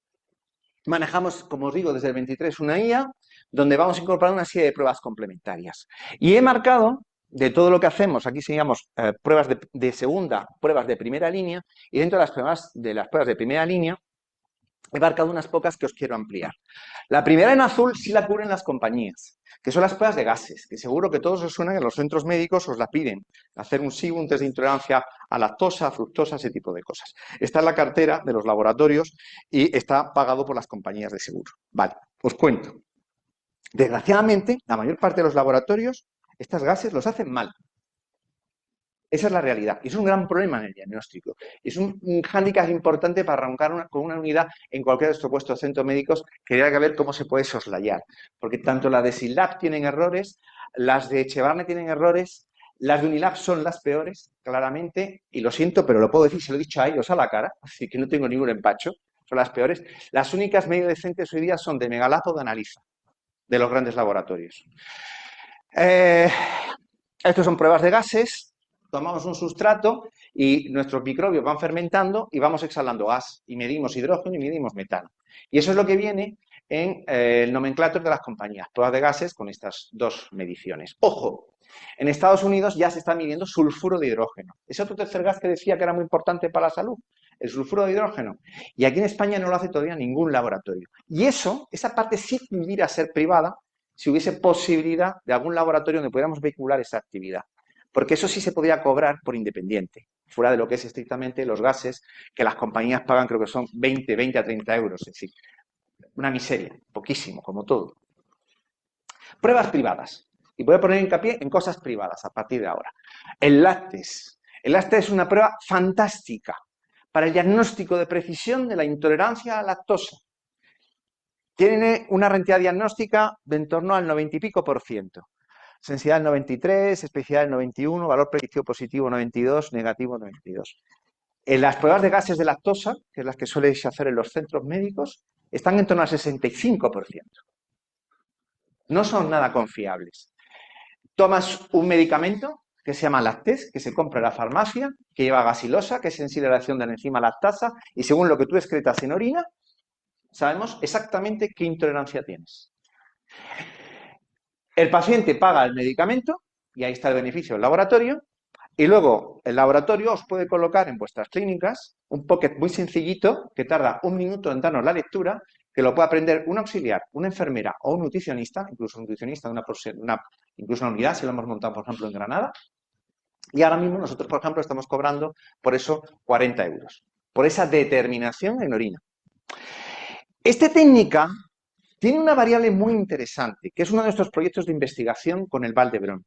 manejamos, como os digo, desde el 23 una IA, donde vamos a incorporar una serie de pruebas complementarias. Y he marcado, de todo lo que hacemos, aquí seríamos pruebas de segunda, pruebas de primera línea, y dentro de las pruebas de primera línea, he marcado unas pocas que os quiero ampliar. La primera en azul sí la cubren las compañías, que son las pruebas de gases, que seguro que todos os suenan, que los centros médicos os la piden. Hacer un SIBO, un test de intolerancia a lactosa, fructosa, ese tipo de cosas. Está en la cartera de los laboratorios y está pagado por las compañías de seguro. Vale, os cuento. Desgraciadamente, la mayor parte de los laboratorios, estos gases los hacen mal. Esa es la realidad. Y es un gran problema en el diagnóstico. Es un hándicap importante para arrancar con una unidad en cualquiera de estos puestos centros médicos, que hay que ver cómo se puede soslayar. Porque tanto las de SYNLAB tienen errores, las de Echevarne tienen errores, las de Unilab son las peores, claramente, y lo siento, pero lo puedo decir, se lo he dicho a ellos a la cara, así que no tengo ningún empacho, son las peores. Las únicas medio decentes hoy día son de Megalab o de Analiza, de los grandes laboratorios. Estos son pruebas de gases. Tomamos un sustrato y nuestros microbios van fermentando y vamos exhalando gas y medimos hidrógeno y medimos metano. Y eso es lo que viene en el nomenclátor de las compañías, pruebas de gases con estas dos mediciones. Ojo, en Estados Unidos ya se está midiendo sulfuro de hidrógeno. Ese otro tercer gas que decía que era muy importante para la salud, el sulfuro de hidrógeno. Y aquí en España no lo hace todavía ningún laboratorio. Y esa parte sí pudiera ser privada si hubiese posibilidad de algún laboratorio donde pudiéramos vehicular esa actividad. Porque eso sí se podría cobrar por independiente, fuera de lo que es estrictamente los gases que las compañías pagan, creo que son 20 a 30 euros, es decir, una miseria, poquísimo, como todo. Pruebas privadas. Y voy a poner hincapié en cosas privadas a partir de ahora. El lácteos. El lácteos es una prueba fantástica para el diagnóstico de precisión de la intolerancia a la lactosa. Tiene una rentabilidad diagnóstica de en torno al 90 y pico %. Sensibilidad del 93, especificidad del 91, valor predictivo positivo 92, negativo 92. En las pruebas de gases de lactosa, que es las que sueles hacer en los centros médicos, están en torno al 65%. No son nada confiables. Tomas un medicamento que se llama Lactest, que se compra en la farmacia, que lleva gasilosa, que es sensible a la acción de la enzima lactasa, y según lo que tú excretas en orina, sabemos exactamente qué intolerancia tienes. El paciente paga el medicamento, y ahí está el beneficio del laboratorio, y luego el laboratorio os puede colocar en vuestras clínicas un pocket muy sencillito, que tarda 1 minuto en darnos la lectura, que lo puede aprender un auxiliar, una enfermera o un nutricionista, incluso un nutricionista de incluso una unidad, si lo hemos montado, por ejemplo, en Granada. Y ahora mismo nosotros, por ejemplo, estamos cobrando por eso 40 euros, por esa determinación en orina. Esta técnica tiene una variable muy interesante, que es uno de nuestros proyectos de investigación con el Vall d'Hebron,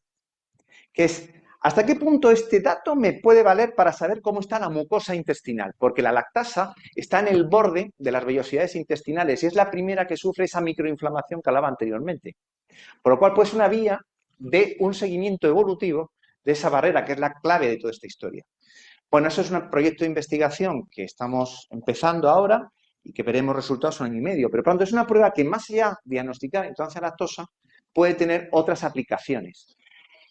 que es hasta qué punto este dato me puede valer para saber cómo está la mucosa intestinal, porque la lactasa está en el borde de las vellosidades intestinales y es la primera que sufre esa microinflamación que hablaba anteriormente. Por lo cual, pues, es una vía de un seguimiento evolutivo de esa barrera, que es la clave de toda esta historia. Bueno, eso es un proyecto de investigación que estamos empezando ahora y que veremos resultados en 1 año y medio. Pero pronto es una prueba que, más allá de diagnosticar intolerancia a lactosa, puede tener otras aplicaciones.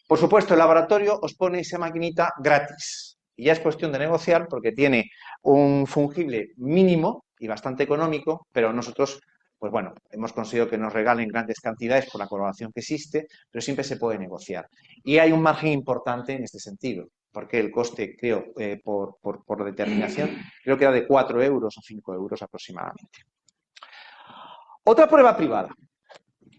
Por supuesto, el laboratorio os pone esa maquinita gratis. Y ya es cuestión de negociar porque tiene un fungible mínimo y bastante económico, pero nosotros, pues bueno, hemos conseguido que nos regalen grandes cantidades por la colaboración que existe, pero siempre se puede negociar. Y hay un margen importante en este sentido, porque el coste, creo, por determinación, creo que era de 4 euros o 5 euros aproximadamente. Otra prueba privada.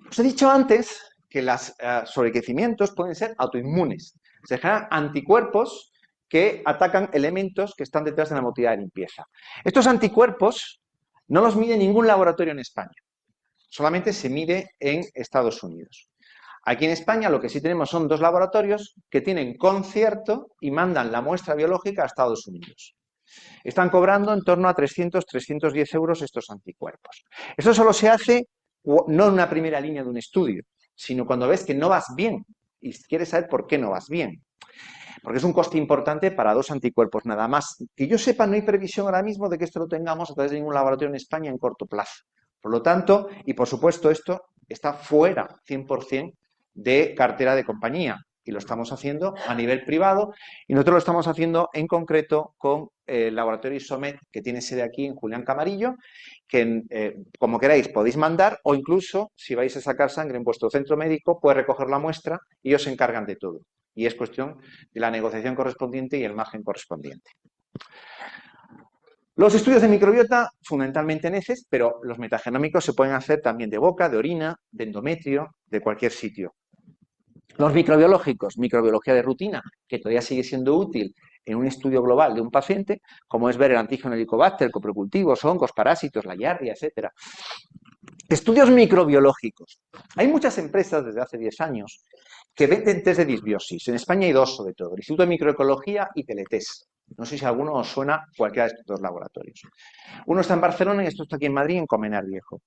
Os he dicho antes que los sobrecrecimientos pueden ser autoinmunes. Se generan anticuerpos que atacan elementos que están detrás de la motilidad de limpieza. Estos anticuerpos no los mide ningún laboratorio en España. Solamente se mide en Estados Unidos. Aquí en España lo que sí tenemos son 2 laboratorios que tienen concierto y mandan la muestra biológica a Estados Unidos. Están cobrando en torno a 300, 310 euros estos anticuerpos. Esto solo se hace no en una primera línea de un estudio, sino cuando ves que no vas bien y quieres saber por qué no vas bien. Porque es un coste importante para 2 anticuerpos nada más. Que yo sepa, no hay previsión ahora mismo de que esto lo tengamos a través de ningún laboratorio en España en corto plazo. Por lo tanto, y por supuesto, esto está fuera 100% de cartera de compañía. Y lo estamos haciendo a nivel privado y nosotros lo estamos haciendo en concreto con el laboratorio Isomed, que tiene sede aquí en Julián Camarillo, que como queráis podéis mandar, o incluso si vais a sacar sangre en vuestro centro médico, puede recoger la muestra y ellos se encargan de todo. Y es cuestión de la negociación correspondiente y el margen correspondiente. Los estudios de microbiota, fundamentalmente en heces, pero los metagenómicos se pueden hacer también de boca, de orina, de endometrio, de cualquier sitio. Los microbiológicos, microbiología de rutina, que todavía sigue siendo útil en un estudio global de un paciente, como es ver el antígeno Helicobacter, coprocultivos, hongos, parásitos, la giardia, etc. Estudios microbiológicos. Hay muchas empresas desde hace 10 años que venden test de disbiosis. En España hay 2 sobre todo, el Instituto de Microecología y Teletest. No sé si a alguno os suena cualquiera de estos 2 laboratorios. Uno está en Barcelona y esto está aquí en Madrid, en Comenar Viejo.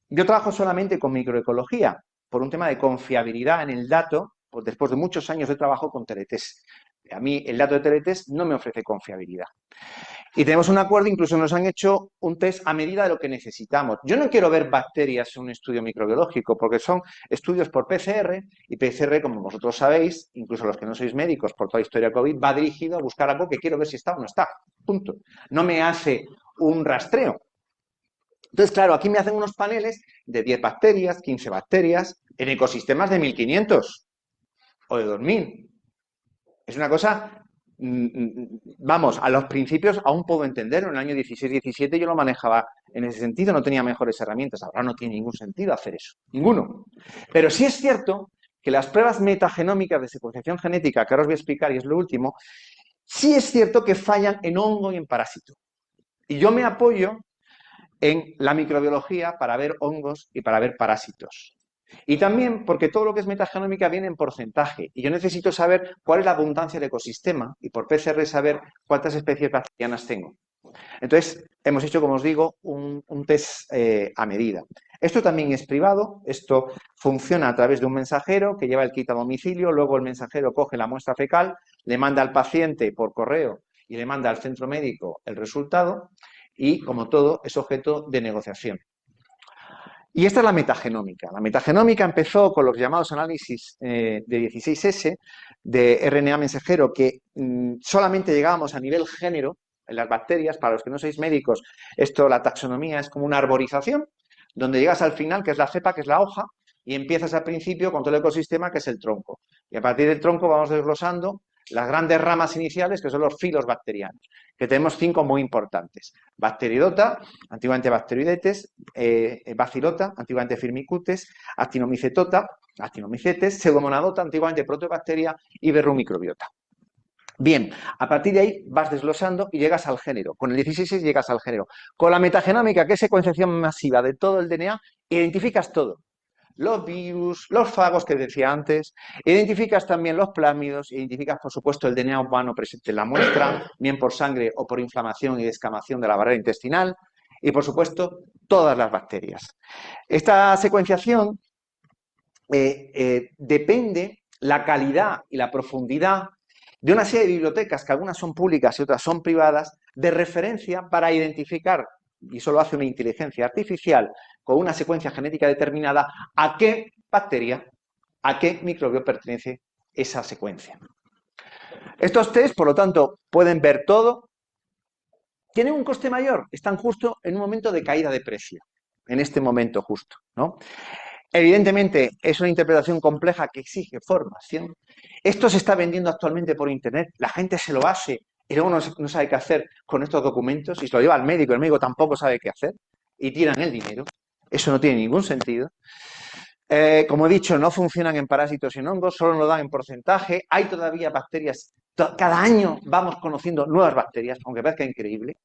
Yo trabajo solamente con microecología, por un tema de confiabilidad en el dato, pues después de muchos años de trabajo con Teletest. A mí el dato de Teletest no me ofrece confiabilidad. Y tenemos un acuerdo, incluso nos han hecho un test a medida de lo que necesitamos. Yo no quiero ver bacterias en un estudio microbiológico, porque son estudios por PCR, y PCR, como vosotros sabéis, incluso los que no sois médicos, por toda la historia COVID, va dirigido a buscar algo que quiero ver si está o no está. Punto. No me hace un rastreo. Entonces, claro, aquí me hacen unos paneles de 10 bacterias, 15 bacterias, en ecosistemas de 1500 o de 2000. Es una cosa, vamos, a los principios aún puedo entenderlo. En el año 16-17 yo lo manejaba en ese sentido, no tenía mejores herramientas. Ahora no tiene ningún sentido hacer eso, ninguno. Pero sí es cierto que las pruebas metagenómicas de secuenciación genética, que ahora os voy a explicar y es lo último, sí es cierto que fallan en hongo y en parásito. Y yo me apoyo en la microbiología para ver hongos y para ver parásitos. Y también porque todo lo que es metagenómica viene en porcentaje y yo necesito saber cuál es la abundancia del ecosistema y por PCR saber cuántas especies bacterianas tengo. Entonces, hemos hecho, como os digo, un test a medida. Esto también es privado, esto funciona a través de un mensajero que lleva el kit a domicilio, luego el mensajero coge la muestra fecal, le manda al paciente por correo y le manda al centro médico el resultado y, como todo, es objeto de negociación. Y esta es la metagenómica. La metagenómica empezó con los llamados análisis de 16S de RNA mensajero, que solamente llegábamos a nivel género en las bacterias. Para los que no sois médicos, esto, la taxonomía es como una arborización, donde llegas al final, que es la cepa, que es la hoja, y empiezas al principio con todo el ecosistema, que es el tronco. Y a partir del tronco vamos desglosando las grandes ramas iniciales, que son los filos bacterianos, que tenemos 5 muy importantes. Bacteridota, antiguamente Bacteroidetes, Bacillota, antiguamente Firmicutes, Actinomycetota, Actinomicetes, Pseudomonadota, antiguamente Proteobacteria y Verrucmicrobiota. Bien, a partir de ahí vas desglosando y llegas al género. Con el 16 llegas al género. Con la metagenómica, que es secuenciación masiva de todo el DNA, identificas todo. Los virus, los fagos que decía antes, identificas también los plásmidos, identificas, por supuesto, el DNA humano presente en la muestra, bien por sangre o por inflamación y descamación de la barrera intestinal, y, por supuesto, todas las bacterias. Esta secuenciación depende la calidad y la profundidad de una serie de bibliotecas, que algunas son públicas y otras son privadas, de referencia para identificar, y eso lo hace una inteligencia artificial, con una secuencia genética determinada, a qué bacteria, a qué microbio pertenece esa secuencia. Estos test, por lo tanto, pueden ver todo. ¿Tienen un coste mayor? Están justo en un momento de caída de precio, en este momento justo, ¿no? Evidentemente, es una interpretación compleja que exige formación. Esto se está vendiendo actualmente por Internet. La gente se lo hace y luego no sabe qué hacer con estos documentos y se lo lleva al médico. El médico tampoco sabe qué hacer y tiran el dinero. Eso no tiene ningún sentido. Como he dicho, no funcionan en parásitos y en hongos, solo lo dan en porcentaje. Hay todavía bacterias. Cada año vamos conociendo nuevas bacterias, aunque parezca increíble.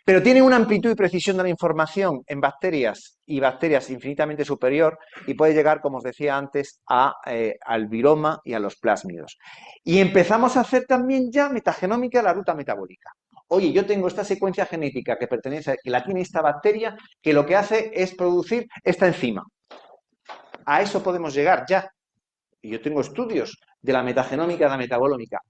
Pero tiene una amplitud y precisión de la información en bacterias y bacterias infinitamente superior y puede llegar, como os decía antes, al viroma y a los plásmidos. Y empezamos a hacer también ya metagenómica de la ruta metabólica. Oye, yo tengo esta secuencia genética que pertenece, que la tiene esta bacteria, que lo que hace es producir esta enzima. A eso podemos llegar ya. Y yo tengo estudios de la metagenómica y de la metabolómica.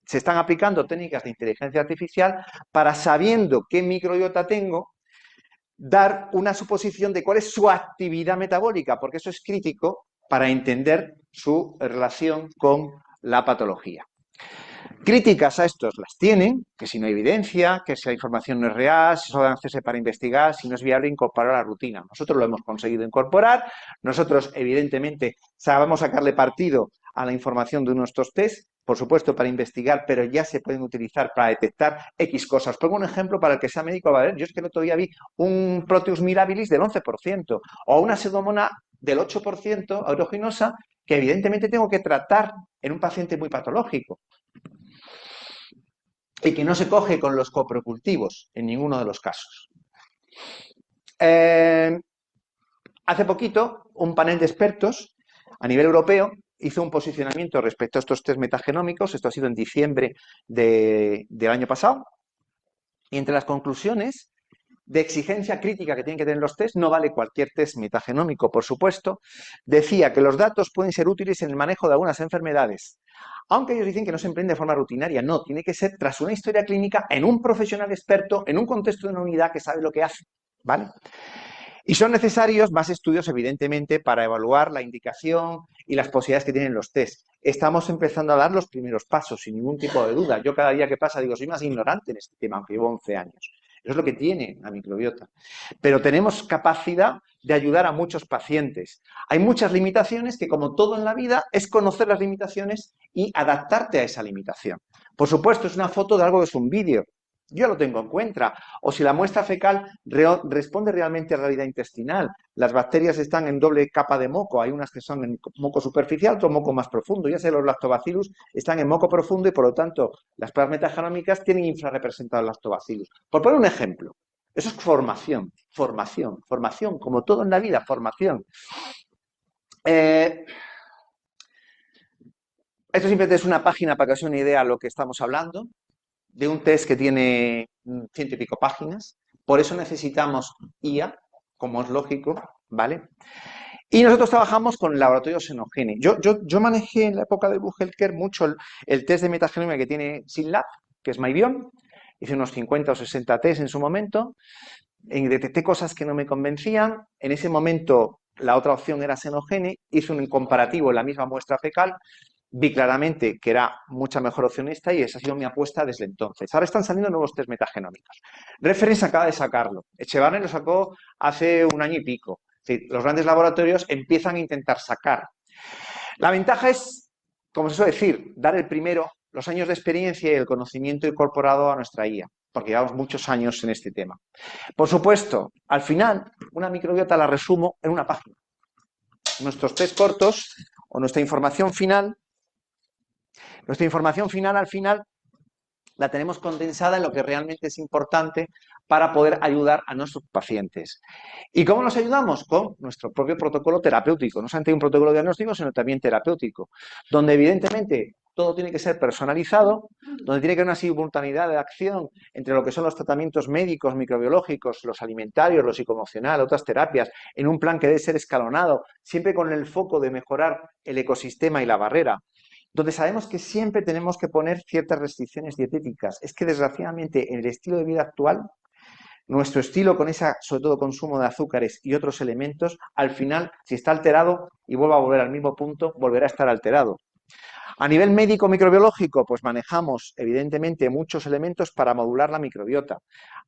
Se están aplicando técnicas de inteligencia artificial para, sabiendo qué microbiota tengo, dar una suposición de cuál es su actividad metabólica, porque eso es crítico para entender su relación con la patología. Críticas a estos las tienen, que si no hay evidencia, que si la información no es real, si solo deben hacerse para investigar, si no es viable incorporar a la rutina. Nosotros lo hemos conseguido incorporar, nosotros evidentemente sabemos sacarle partido a la información de nuestros test, por supuesto para investigar, pero ya se pueden utilizar para detectar X cosas. Pongo un ejemplo para el que sea médico. A ver, yo es que el otro día vi un Proteus mirabilis del 11% o una Pseudomonas del 8% aeruginosa que evidentemente tengo que tratar en un paciente muy patológico y que no se coge con los coprocultivos en ninguno de los casos. Hace poquito, un panel de expertos a nivel europeo hizo un posicionamiento respecto a estos test metagenómicos. Esto ha sido en diciembre del año pasado. Y entre las conclusiones de exigencia crítica que tienen que tener los test, no vale cualquier test metagenómico, por supuesto, decía que los datos pueden ser útiles en el manejo de algunas enfermedades, aunque ellos dicen que no se emprende de forma rutinaria. No, tiene que ser tras una historia clínica en un profesional experto, en un contexto de una unidad que sabe lo que hace, ¿vale? Y son necesarios más estudios, evidentemente, para evaluar la indicación y las posibilidades que tienen los test. Estamos empezando a dar los primeros pasos, sin ningún tipo de duda. Yo cada día que pasa digo, soy más ignorante en este tema, aunque llevo 11 años. Eso es lo que tiene la microbiota. Pero tenemos capacidad de ayudar a muchos pacientes. Hay muchas limitaciones que, como todo en la vida, es conocer las limitaciones y adaptarte a esa limitación. Por supuesto, es una foto de algo que es un vídeo. Yo lo tengo en cuenta. O si la muestra fecal responde realmente a la realidad intestinal. Las bacterias están en doble capa de moco. Hay unas que son en moco superficial, otro moco más profundo. Ya sé, los lactobacillus están en moco profundo y, por lo tanto, las pruebas metagenómicas tienen infrarrepresentados lactobacillus. Por poner un ejemplo, eso es formación, formación, formación, como todo en la vida, formación. Esto simplemente es una página para que os dé una idea de lo que estamos hablando, de un test que tiene 100 y pico páginas. Por eso necesitamos IA, como es lógico, ¿vale? Y nosotros trabajamos con el laboratorio Xenogene. Yo manejé en la época del Buchelker mucho el test de metagenomía que tiene SynLab, que es MyBiome. Hice unos 50 o 60 test en su momento. Detecté cosas que no me convencían. En ese momento la otra opción era Xenogene. Hice un comparativo en la misma muestra fecal. Vi claramente que era mucha mejor opción esta y esa ha sido mi apuesta desde entonces. Ahora están saliendo nuevos test metagenómicos. Reference acaba de sacarlo. Echevarne lo sacó hace un año y pico. Es decir, los grandes laboratorios empiezan a intentar sacar. La ventaja es, como se suele decir, dar el primero, los años de experiencia y el conocimiento incorporado a nuestra IA, porque llevamos muchos años en este tema. Por supuesto, al final, una microbiota la resumo en una página. Nuestros test cortos o nuestra información final al final la tenemos condensada en lo que realmente es importante para poder ayudar a nuestros pacientes. ¿Y cómo nos ayudamos? Con nuestro propio protocolo terapéutico. No solamente un protocolo diagnóstico, sino también terapéutico, donde evidentemente todo tiene que ser personalizado, donde tiene que haber una simultaneidad de acción entre lo que son los tratamientos médicos, microbiológicos, los alimentarios, lo psicoemocional, otras terapias, en un plan que debe ser escalonado, siempre con el foco de mejorar el ecosistema y la barrera, donde sabemos que siempre tenemos que poner ciertas restricciones dietéticas. Es que, desgraciadamente, en el estilo de vida actual, nuestro estilo con ese, sobre todo, consumo de azúcares y otros elementos, al final, si está alterado y vuelve a volver al mismo punto, volverá a estar alterado. A nivel médico-microbiológico, pues manejamos, evidentemente, muchos elementos para modular la microbiota.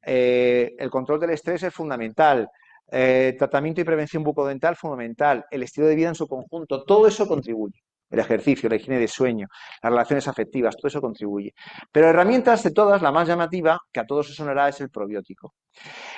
El control del estrés es fundamental. Tratamiento y prevención bucodental, fundamental. El estilo de vida en su conjunto, todo eso contribuye. El ejercicio, la higiene de sueño, las relaciones afectivas, todo eso contribuye. Pero herramientas de todas, la más llamativa, que a todos os sonará, es el probiótico.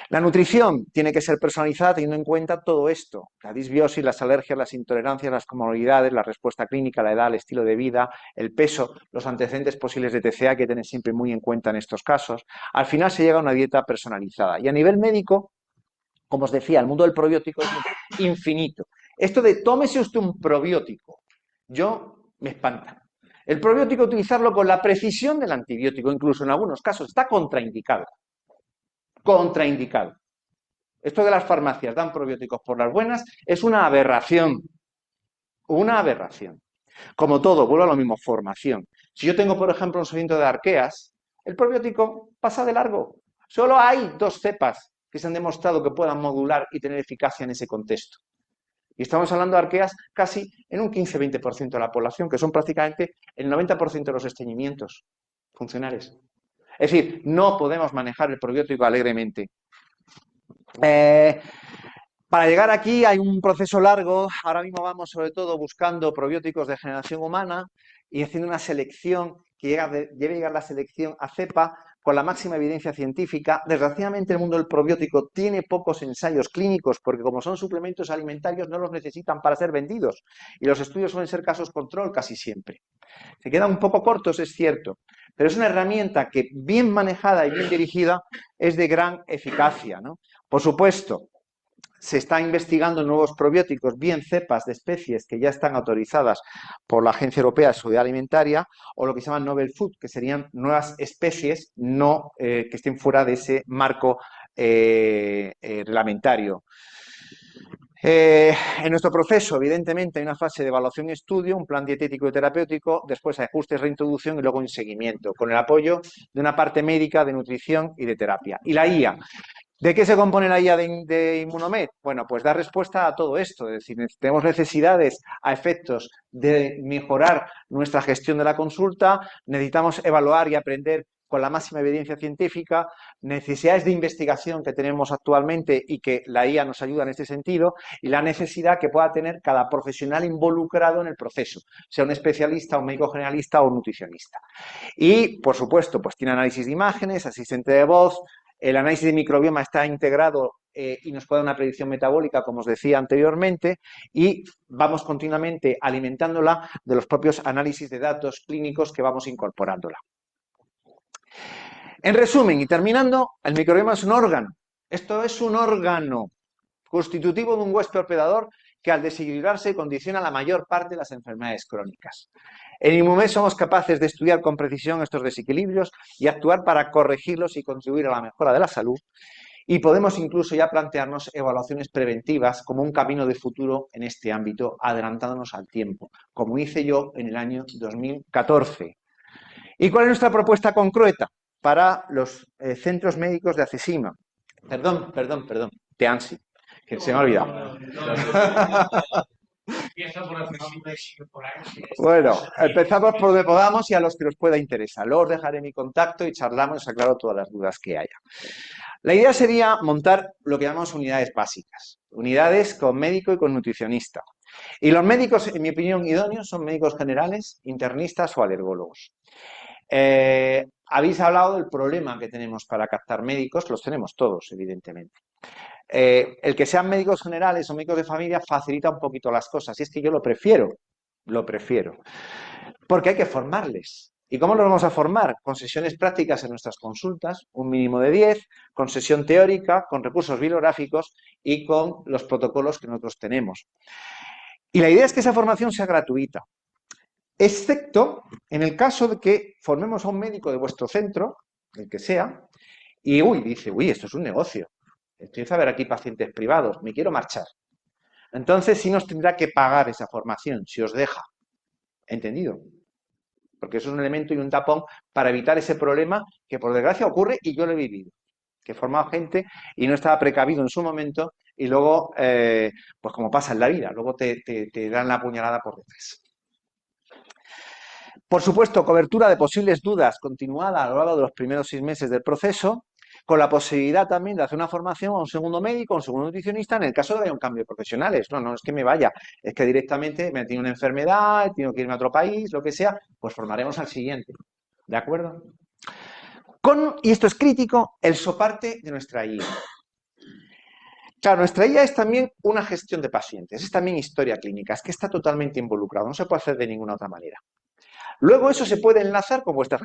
La nutrición tiene que ser personalizada teniendo en cuenta todo esto, la disbiosis, las alergias, las intolerancias, las comorbilidades, la respuesta clínica, la edad, el estilo de vida, el peso, los antecedentes posibles de TCA, que tener siempre muy en cuenta en estos casos. Al final se llega a una dieta personalizada. Y a nivel médico, como os decía, el mundo del probiótico es infinito. Esto de tómese usted un probiótico, yo me espanta. El probiótico, utilizarlo con la precisión del antibiótico, incluso en algunos casos, está contraindicado. Contraindicado. Esto de las farmacias dan probióticos por las buenas es una aberración. Una aberración. Como todo, vuelvo a lo mismo, formación. Si yo tengo, por ejemplo, un seguimiento de arqueas, el probiótico pasa de largo. Solo hay 2 cepas que se han demostrado que puedan modular y tener eficacia en ese contexto. Y estamos hablando de arqueas casi en un 15-20% de la población, que son prácticamente el 90% de los estreñimientos funcionales. Es decir, no podemos manejar el probiótico alegremente. Para llegar aquí hay un proceso largo. Ahora mismo vamos sobre todo buscando probióticos de generación humana y haciendo una selección que debe llegar la selección a cepa con la máxima evidencia científica. Desgraciadamente el mundo del probiótico tiene pocos ensayos clínicos porque, como son suplementos alimentarios, no los necesitan para ser vendidos y los estudios suelen ser casos control casi siempre. Se quedan un poco cortos, es cierto, pero es una herramienta que, bien manejada y bien dirigida, es de gran eficacia, ¿no? Por supuesto, se está investigando nuevos probióticos, bien cepas de especies que ya están autorizadas por la Agencia Europea de Seguridad Alimentaria, o lo que se llama novel food, que serían nuevas especies no, que estén fuera de ese marco reglamentario. En nuestro proceso, evidentemente, hay una fase de evaluación y estudio, un plan dietético y terapéutico, después ajustes, reintroducción y luego un seguimiento, con el apoyo de una parte médica, de nutrición y de terapia. Y la IA. ¿De qué se compone la IA de Immunomed? Bueno, pues da respuesta a todo esto, es decir, tenemos necesidades a efectos de mejorar nuestra gestión de la consulta, necesitamos evaluar y aprender con la máxima evidencia científica, necesidades de investigación que tenemos actualmente y que la IA nos ayuda en este sentido, y la necesidad que pueda tener cada profesional involucrado en el proceso, sea un especialista, un médico generalista o un nutricionista. Y, por supuesto, pues tiene análisis de imágenes, asistente de voz, el análisis de microbioma está integrado y nos puede dar una predicción metabólica, como os decía anteriormente, y vamos continuamente alimentándola de los propios análisis de datos clínicos que vamos incorporándola. En resumen, y terminando, el microbioma es un órgano. Esto es un órgano constitutivo de un huésped hospedador que al desequilibrarse condiciona la mayor parte de las enfermedades crónicas. En Inmumed somos capaces de estudiar con precisión estos desequilibrios y actuar para corregirlos y contribuir a la mejora de la salud. Y podemos incluso ya plantearnos evaluaciones preventivas como un camino de futuro en este ámbito, adelantándonos al tiempo, como hice yo en el año 2014. ¿Y cuál es nuestra propuesta concreta para los centros médicos de Accesima? Perdón, de ANSI, que se me ha olvidado. Bueno, empezamos por donde podamos y a los que os pueda interesar. Luego os dejaré mi contacto y charlamos y os aclaro todas las dudas que haya. La idea sería montar lo que llamamos unidades básicas, unidades con médico y con nutricionista. Y los médicos, en mi opinión, idóneos son médicos generales, internistas o alergólogos. Habéis hablado del problema que tenemos para captar médicos, los tenemos todos, evidentemente. El que sean médicos generales o médicos de familia facilita un poquito las cosas, y es que yo lo prefiero, porque hay que formarles. ¿Y cómo los vamos a formar? Con sesiones prácticas en nuestras consultas, un mínimo de 10, con sesión teórica, con recursos bibliográficos y con los protocolos que nosotros tenemos. Y la idea es que esa formación sea gratuita, excepto en el caso de que formemos a un médico de vuestro centro, el que sea, y dice, esto es un negocio. Empiezo a ver aquí pacientes privados, me quiero marchar. Entonces sí nos tendrá que pagar esa formación, si os deja. ¿Entendido? Porque eso es un elemento y un tapón para evitar ese problema que por desgracia ocurre y yo lo he vivido. Que he formado gente y no estaba precavido en su momento y luego, pues como pasa en la vida, luego te dan la puñalada por detrás. Por supuesto, cobertura de posibles dudas continuada a lo largo de los primeros 6 meses del proceso, con la posibilidad también de hacer una formación a un segundo médico, a un segundo nutricionista, en el caso de que haya un cambio de profesionales. No es que me vaya, es que directamente me ha tenido una enfermedad, he tenido que irme a otro país, lo que sea, pues formaremos al siguiente. ¿De acuerdo? Y esto es crítico, el soporte de nuestra IA. Claro, nuestra IA es también una gestión de pacientes, es también historia clínica, es que está totalmente involucrado, no se puede hacer de ninguna otra manera. Luego eso se puede enlazar con vuestros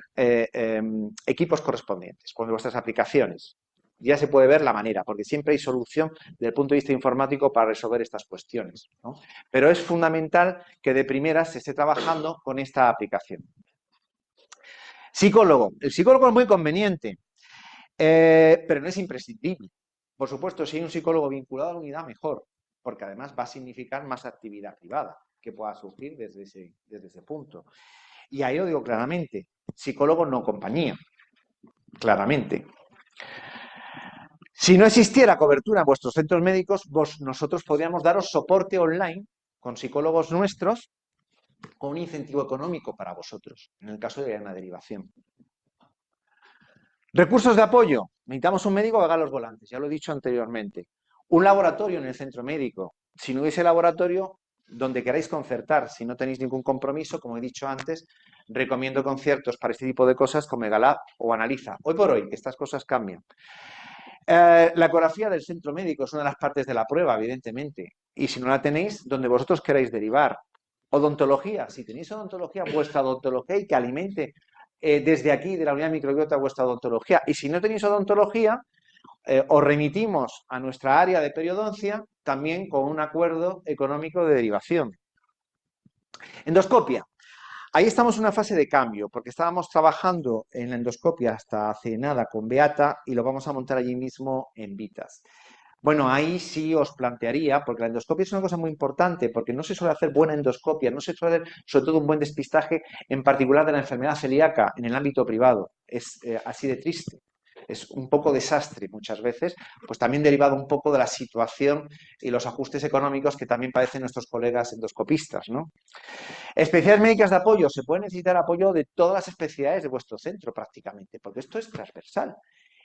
equipos correspondientes, con vuestras aplicaciones. Ya se puede ver la manera, porque siempre hay solución desde el punto de vista informático para resolver estas cuestiones, ¿no? Pero es fundamental que de primeras se esté trabajando con esta aplicación. Psicólogo. El psicólogo es muy conveniente, pero no es imprescindible. Por supuesto, si hay un psicólogo vinculado a la unidad, mejor, porque además va a significar más actividad privada que pueda surgir desde ese punto. Y ahí lo digo claramente, psicólogo no compañía, claramente. Si no existiera cobertura en vuestros centros médicos, nosotros podríamos daros soporte online con psicólogos nuestros con un incentivo económico para vosotros, en el caso de que haya una derivación. Recursos de apoyo. Necesitamos un médico que haga los volantes, ya lo he dicho anteriormente. Un laboratorio en el centro médico. Si no hubiese laboratorio, donde queráis concertar, si no tenéis ningún compromiso, como he dicho antes, recomiendo conciertos para este tipo de cosas como Megalab o Analiza. Hoy por hoy, estas cosas cambian. La ecografía del centro médico es una de las partes de la prueba, evidentemente. Y si no la tenéis, donde vosotros queráis derivar. Odontología. Si tenéis odontología, vuestra odontología y que alimente desde aquí, de la unidad de microbiota, vuestra odontología. Y si no tenéis odontología, os remitimos a nuestra área de periodoncia también con un acuerdo económico de derivación. Endoscopia. Ahí estamos en una fase de cambio, porque estábamos trabajando en la endoscopia hasta hace nada con Beata y lo vamos a montar allí mismo en Vitas. Bueno, ahí sí os plantearía, porque la endoscopia es una cosa muy importante, porque no se suele hacer buena endoscopia, no se suele hacer sobre todo un buen despistaje, en particular de la enfermedad celíaca en el ámbito privado. Es así de triste. es un poco desastre muchas veces, pues también derivado un poco de la situación y los ajustes económicos que también padecen nuestros colegas endoscopistas, ¿no? Especialidades médicas de apoyo. Se puede necesitar apoyo de todas las especialidades de vuestro centro prácticamente, porque esto es transversal.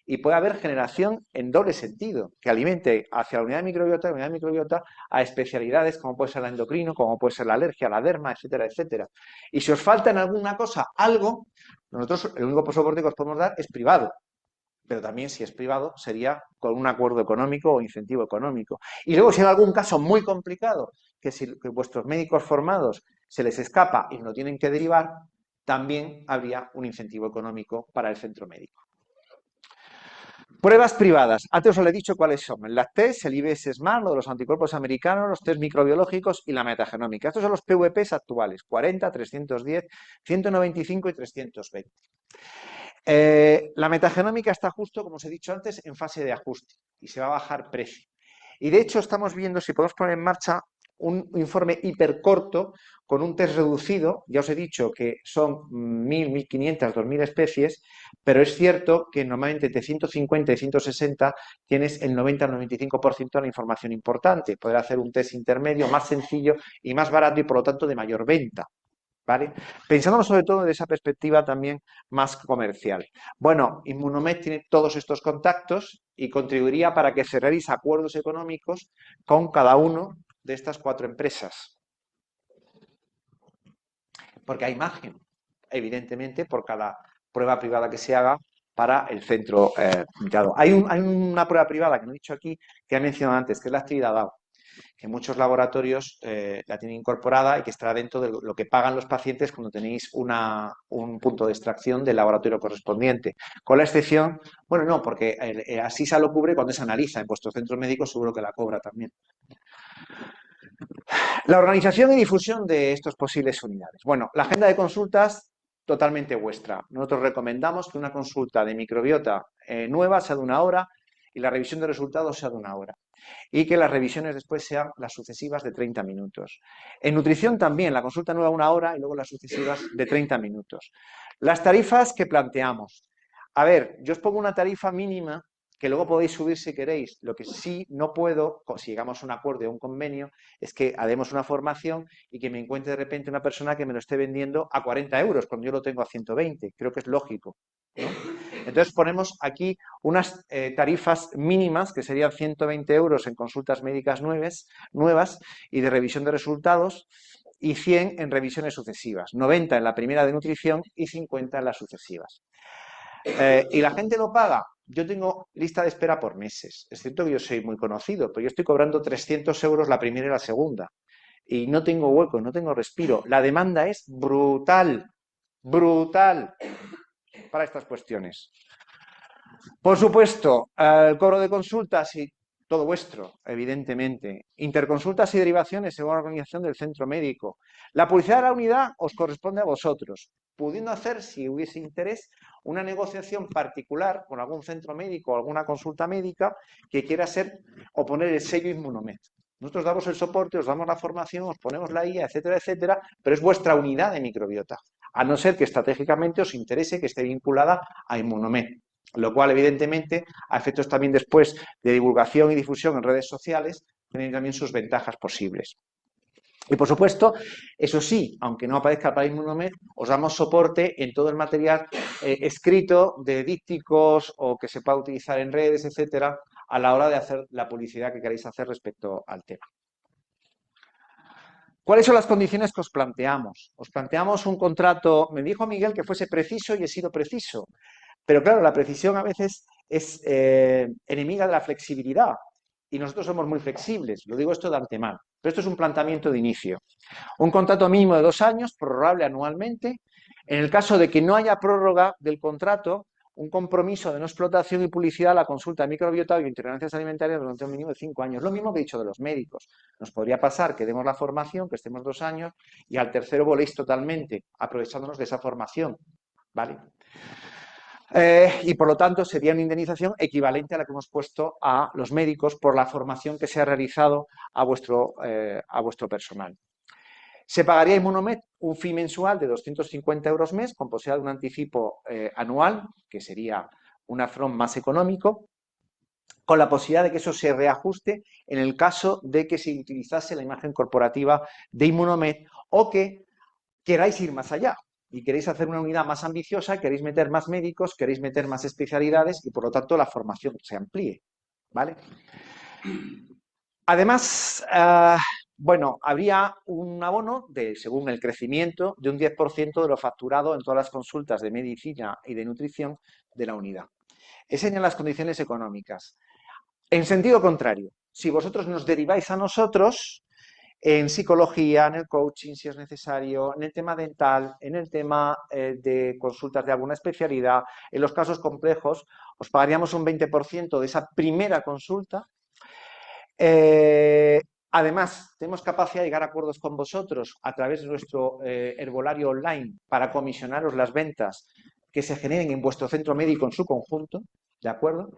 Y puede haber generación en doble sentido, que alimente hacia la unidad de microbiota a especialidades como puede ser el endocrino, como puede ser la alergia, la derma, etcétera, etcétera. Y si os falta en alguna cosa algo, nosotros el único soporte que os podemos dar es privado. Pero también si es privado sería con un acuerdo económico o incentivo económico. Y luego si hay algún caso muy complicado, que vuestros médicos formados se les escapa y no tienen que derivar, también habría un incentivo económico para el centro médico. Pruebas privadas. Antes os lo he dicho cuáles son. El LACTES, el IBS SMART, lo de los anticuerpos americanos, los test microbiológicos y la metagenómica. Estos son los PVPs actuales. 40, 310, 195 y 320. La metagenómica está justo, como os he dicho antes, en fase de ajuste y se va a bajar precio. Y de hecho estamos viendo si podemos poner en marcha un informe hipercorto con un test reducido. Ya os he dicho que son 1.000, 1.500, 2.000 especies, pero es cierto que normalmente entre 150 y 160 tienes el 90 al 95% de la información importante. Poder hacer un test intermedio más sencillo y más barato y por lo tanto de mayor venta. ¿Vale? Pensándolo sobre todo desde esa perspectiva también más comercial. Bueno, Immunomed tiene todos estos contactos y contribuiría para que cerréis acuerdos económicos con cada uno de estas 4 empresas. Porque hay margen, evidentemente, por cada prueba privada que se haga para el centro privado. Hay una prueba privada que no he dicho aquí, que he mencionado antes, que es la actividad DAO, que muchos laboratorios la tienen incorporada y que estará dentro de lo que pagan los pacientes cuando tenéis un punto de extracción del laboratorio correspondiente. Con la excepción, bueno, no, porque así se lo cubre cuando se analiza en vuestros centros médicos, seguro que la cobra también. La organización y difusión de estos posibles unidades. Bueno, la agenda de consultas totalmente vuestra. Nosotros recomendamos que una consulta de microbiota nueva sea de 1 hora y la revisión de resultados sea de 1 hora. Y que las revisiones después sean las sucesivas de 30 minutos. En nutrición también, la consulta nueva 1 hora y luego las sucesivas de 30 minutos. Las tarifas que planteamos. A ver, yo os pongo una tarifa mínima que luego podéis subir si queréis. Lo que sí no puedo, si llegamos a un acuerdo o un convenio, es que haremos una formación y que me encuentre de repente una persona que me lo esté vendiendo a 40 euros cuando yo lo tengo a 120. Creo que es lógico, ¿no? Entonces ponemos aquí unas tarifas mínimas que serían 120 euros en consultas médicas nuevas y de revisión de resultados y 100 en revisiones sucesivas, 90 en la primera de nutrición y 50 en las sucesivas. ¿Y la gente lo paga? Yo tengo lista de espera por meses. Es cierto que yo soy muy conocido, pero yo estoy cobrando 300 euros la primera y la segunda. Y no tengo hueco, no tengo respiro. La demanda es brutal, brutal para estas cuestiones. Por supuesto, el cobro de consultas y todo vuestro, evidentemente. Interconsultas y derivaciones según la organización del centro médico. La publicidad de la unidad os corresponde a vosotros, pudiendo hacer, si hubiese interés, una negociación particular con algún centro médico o alguna consulta médica que quiera ser o poner el sello Immunomed. Nosotros damos el soporte, os damos la formación, os ponemos la guía, etcétera, etcétera, pero es vuestra unidad de microbiota, a no ser que estratégicamente os interese que esté vinculada a Immunomed. Lo cual, evidentemente, a efectos también después de divulgación y difusión en redes sociales, tiene también sus ventajas posibles. Y, por supuesto, eso sí, aunque no aparezca para Immunomed, os damos soporte en todo el material escrito de dípticos o que se pueda utilizar en redes, etcétera, a la hora de hacer la publicidad que queréis hacer respecto al tema. ¿Cuáles son las condiciones que os planteamos? Os planteamos un contrato, me dijo Miguel que fuese preciso y he sido preciso. Pero claro, la precisión a veces es enemiga de la flexibilidad y nosotros somos muy flexibles, lo digo esto de antemano, pero esto es un planteamiento de inicio. Un contrato mínimo de 2 años, prorrogable anualmente. En el caso de que no haya prórroga del contrato, un compromiso de no explotación y publicidad a la consulta de microbiota o intolerancias alimentarias durante un mínimo de 5 años. Lo mismo que he dicho de los médicos. Nos podría pasar que demos la formación, que estemos 2 años y al tercero voléis totalmente, aprovechándonos de esa formación, ¿vale? Y por lo tanto sería una indemnización equivalente a la que hemos puesto a los médicos por la formación que se ha realizado a vuestro personal. Se pagaría a Immunomed un fee mensual de 250 euros mes con posibilidad de un anticipo anual, que sería un upfront más económico, con la posibilidad de que eso se reajuste en el caso de que se utilizase la imagen corporativa de Immunomed o que queráis ir más allá y queréis hacer una unidad más ambiciosa, queréis meter más médicos, queréis meter más especialidades y por lo tanto la formación se amplíe, ¿vale? Además, bueno, habría un abono según el crecimiento de un 10% de lo facturado en todas las consultas de medicina y de nutrición de la unidad. Esas serían las condiciones económicas. En sentido contrario, si vosotros nos deriváis a nosotros en psicología, en el coaching, si es necesario, en el tema dental, en el tema de consultas de alguna especialidad, en los casos complejos, os pagaríamos un 20% de esa primera consulta. Además, tenemos capacidad de llegar a acuerdos con vosotros a través de nuestro herbolario online para comisionaros las ventas que se generen en vuestro centro médico en su conjunto, ¿de acuerdo?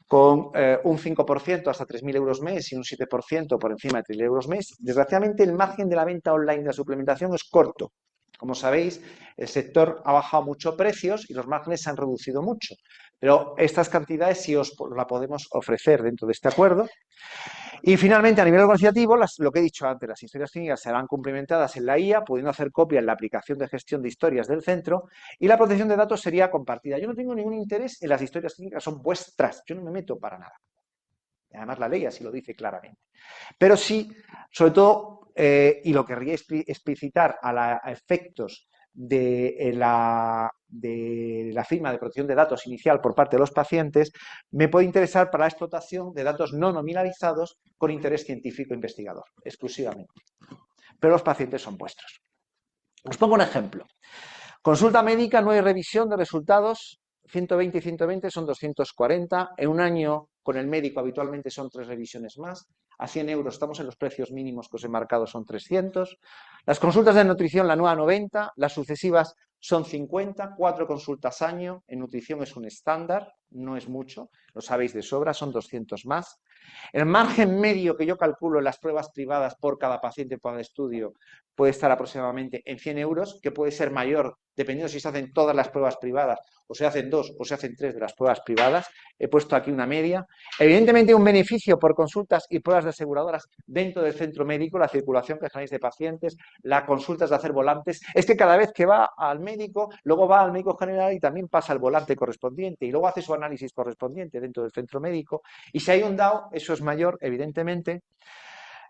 Con un 5% hasta 3.000 euros mes y un 7% por encima de 3.000 euros mes. Desgraciadamente, el margen de la venta online de la suplementación es corto. Como sabéis, el sector ha bajado mucho precios y los márgenes se han reducido mucho. Pero estas cantidades sí os la podemos ofrecer dentro de este acuerdo. Y finalmente, a nivel organizativo, lo que he dicho antes, las historias clínicas serán cumplimentadas en la IA, pudiendo hacer copia en la aplicación de gestión de historias del centro, y la protección de datos sería compartida. Yo no tengo ningún interés en las historias clínicas, son vuestras, yo no me meto para nada. Además, la ley así lo dice claramente. Pero sí, sobre todo, y lo querría explicitar a efectos de la firma de protección de datos inicial por parte de los pacientes, me puede interesar para la explotación de datos no nominalizados con interés científico investigador, exclusivamente. Pero los pacientes son vuestros. Os pongo un ejemplo. Consulta médica, no hay revisión de resultados, 120 y 120 son 240, en un año con el médico habitualmente son 3 revisiones más, a 100 euros estamos en los precios mínimos que os he marcado, son 300. Las consultas de nutrición, la nueva 90, las sucesivas son 50, 4 consultas año, en nutrición es un estándar, no es mucho, lo sabéis de sobra, son 200 más. El margen medio que yo calculo en las pruebas privadas por cada paciente por cada estudio puede estar aproximadamente en 100 euros, que puede ser mayor dependiendo si se hacen todas las pruebas privadas o se hacen 2 o se hacen 3 de las pruebas privadas. He puesto aquí una media. Evidentemente, un beneficio por consultas y pruebas de aseguradoras dentro del centro médico, la circulación que generáis de pacientes, las consultas de hacer volantes, es que cada vez que va al médico, luego va al médico general y también pasa el volante correspondiente y luego hace su análisis correspondiente dentro del centro médico. Y si hay un DAO, eso es mayor, evidentemente.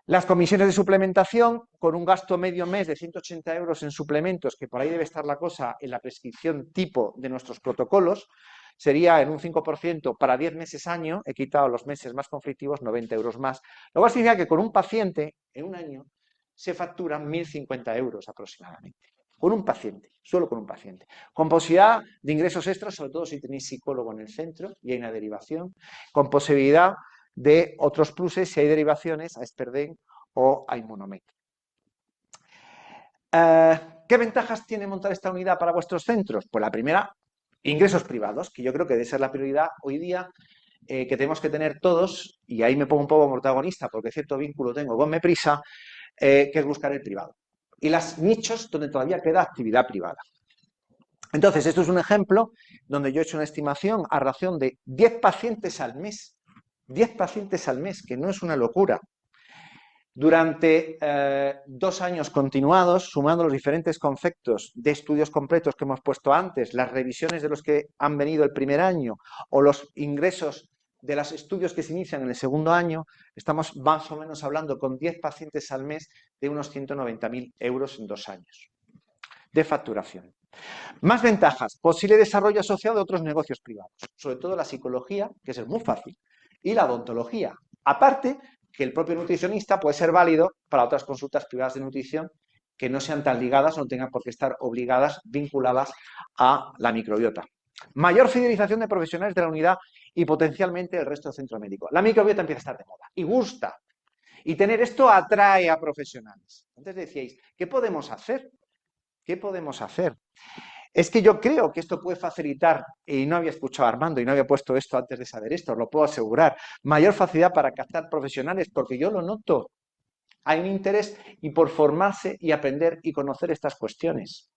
Las comisiones de suplementación, con un gasto medio mes de 180 euros en suplementos, que por ahí debe estar la cosa en la prescripción tipo de nuestros protocolos, sería en un 5% para 10 meses año, he quitado los meses más conflictivos, 90 euros más. Lo cual significa que con un paciente, en un año, se facturan 1.050 euros aproximadamente. Con un paciente, solo con un paciente. Con posibilidad de ingresos extras, sobre todo si tenéis psicólogo en el centro y hay una derivación, con posibilidad de otros pluses si hay derivaciones a Esperden o a Immunomed. ¿Qué ventajas tiene montar esta unidad para vuestros centros? Pues la primera, ingresos privados, que yo creo que debe ser la prioridad hoy día que tenemos que tener todos, y ahí me pongo un poco como protagonista porque cierto vínculo tengo con Meprisa, que es buscar el privado. Y los nichos donde todavía queda actividad privada. Entonces, esto es un ejemplo donde yo he hecho una estimación a razón de 10 pacientes al mes. 10 pacientes al mes, que no es una locura. Durante 2 años continuados, sumando los diferentes conceptos de estudios completos que hemos puesto antes, las revisiones de los que han venido el primer año o los ingresos de los estudios que se inician en el segundo año, estamos más o menos hablando con 10 pacientes al mes de unos 190.000 euros en 2 años de facturación. Más ventajas, posible desarrollo asociado de otros negocios privados, sobre todo la psicología, que es muy fácil, y la odontología. Aparte, que el propio nutricionista puede ser válido para otras consultas privadas de nutrición que no sean tan ligadas o no tengan por qué estar obligadas, vinculadas a la microbiota. Mayor fidelización de profesionales de la unidad y potencialmente el resto del centro médico. La microbiota empieza a estar de moda y gusta. Y tener esto atrae a profesionales. Antes decíais, ¿qué podemos hacer? ¿Qué podemos hacer? Es que yo creo que esto puede facilitar, y no había escuchado a Armando y no había puesto esto antes de saber esto, os lo puedo asegurar, mayor facilidad para captar profesionales, porque yo lo noto. Hay un interés y por formarse y aprender y conocer estas cuestiones.